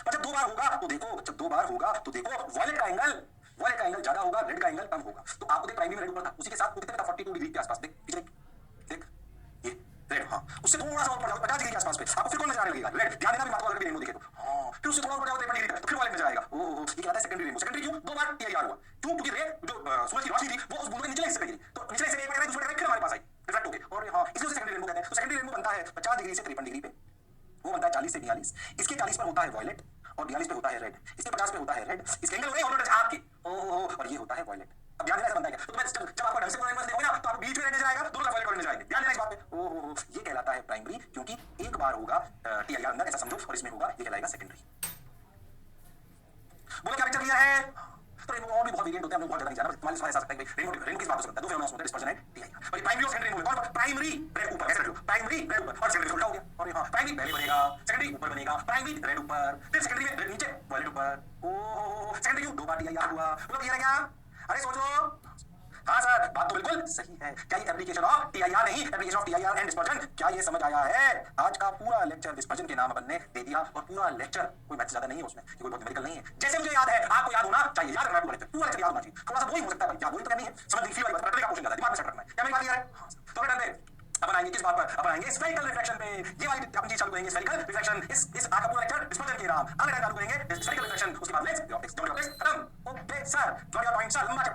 पर जब 2 बार होगा तो देखो, जब 2 बार होगा तो देखो वॉलेट का एंगल ज्यादा होगा, रेड का एंगल कम होगा, तो आपको देख प्राइमरी में रेड ऊपर था, उसी के साथ वो कितने था 42 डिग्री के आसपास, देख पिछले देख ये रेड, हाँ उससे थोड़ा सा ऊपर जाओ 50 डिग्री के आसपास पे आपको फिर कौन नजर आने लगेगा रेड, ध्यान देना भी बात को अगर भी रेनबो देखे तो, हाँ फिर उससे थोड़ा ऊपर जाओ 53 डिग्री तक तो फिर वॉलेट नजर आएगा, ओहो ये कहलाता है सेकेंडरी रेनबो, सेकेंडरी क्यों 2 बार टीआईआर हुआ, क्यों क्योंकि रेड जो सूरज की रोशनी थी वो उस बूंद के निचले हिस्से पे गिरी, तो निचले हिस्से में एक बार दूसरे फिर हमारे पास आई रिफ्लेक्ट होके, और हाँ इसलिए उसे सेकेंडरी रेनबो कहते हैं, तो सेकेंडरी रेनबो बनता है 50 डिग्री से 53 डिग्री पे, वो बनता है 40 से 42, इसके 40 पर होता है वॉयलेट और 42 पे होता है रेड, इसके 50 पे होता है रेड, इसके एंगल हो गए ऑलरेडी आपके, ओहो और ये होता है वॉयलेट, अब ध्यान देना ऐसा बनता है क्या, तो मैं जब आपको ढंग से पूरा देखोगे ना तो आपको बीच में रेड नजर आएगा, दोनों तरफ वॉयलेट नजर आएंगे, ध्यान देना इस बात पे, ओहो ये कहलाता है प्राइमरी, क्योंकि एक बार होगा टीआईआर अंदर ऐसा समझो और इसमें होगा ये कहलाएगा सेकेंडरी। बोलो क्या पिक्चर क्लियर है, तो रेनबो और भी बहुत वेरिएंट होते हैं, हम लोग बहुत ज्यादा नहीं जाना, बस तुम्हारे समझ आ सकता है कि रेनबो किस बात से बनता है, दो फेनोमेनन होते हैं डिस्पर्जन एंड टीआईआर, और प्राइमरी और सेकेंडरी रेनबो कौन प्राइमरी रेड ऊपर ऐसे रख लो, प्राइमरी रेड ऊपर और सेकेंडरी उल्टा हो गया, और हां प्राइमरी पहले बनेगा सेकेंडरी ऊपर बनेगा, प्राइमरी रेड ऊपर फिर सेकेंडरी में रेड नीचे वॉलेट ऊपर, ओहो सेकेंडरी क्यों 2 बार टीआईआर हुआ, बोलो क्लियर है क्या, अरे सोच लो, हाँ सर बात तो बिल्कुल सही है, क्या ये एप्लीकेशन ऑफ टीआईआर नहीं, application of TIR and dispersion, क्या ये समझ आया है, आज का पूरा लेक्चर डिस्पर्जन के नाम अपन ने दे दिया, और पूरा लेक्चर कोई मैथ्स ज्यादा नहीं है उसमें, कोई बहुत न्यूमेरिकल नहीं है, जैसे मुझे याद है आपको याद होना चाहिए, याद रखना पूरा लेक्चर याद होना चाहिए, थोड़ा सा बोरिंग हो सकता है याद बोरिंग तो नहीं है, समझ नहीं फील वाली बात रटने का क्वेश्चन ज्यादा दिमाग में सेट रखना है, क्या मेरी बात क्लियर है, हां तो डन पे अपन आएंगे किस बात पर, अपन आएंगे स्फेरिकल रिफ्लेक्शन पे, ये वाली अपन चीज चालू करेंगे स्फेरिकल रिफ्लेक्शन, इस आज का पूरा लेक्चर डिस्पर्जन के नाम अगले टाइम चालू करेंगे स्फेरिकल रिफ्लेक्शन, उसके बाद लेट्स ऑप्टिक्स डॉट ऑप्टिक्स खत्म, okay sir got your point sir, लंबा चैप्टर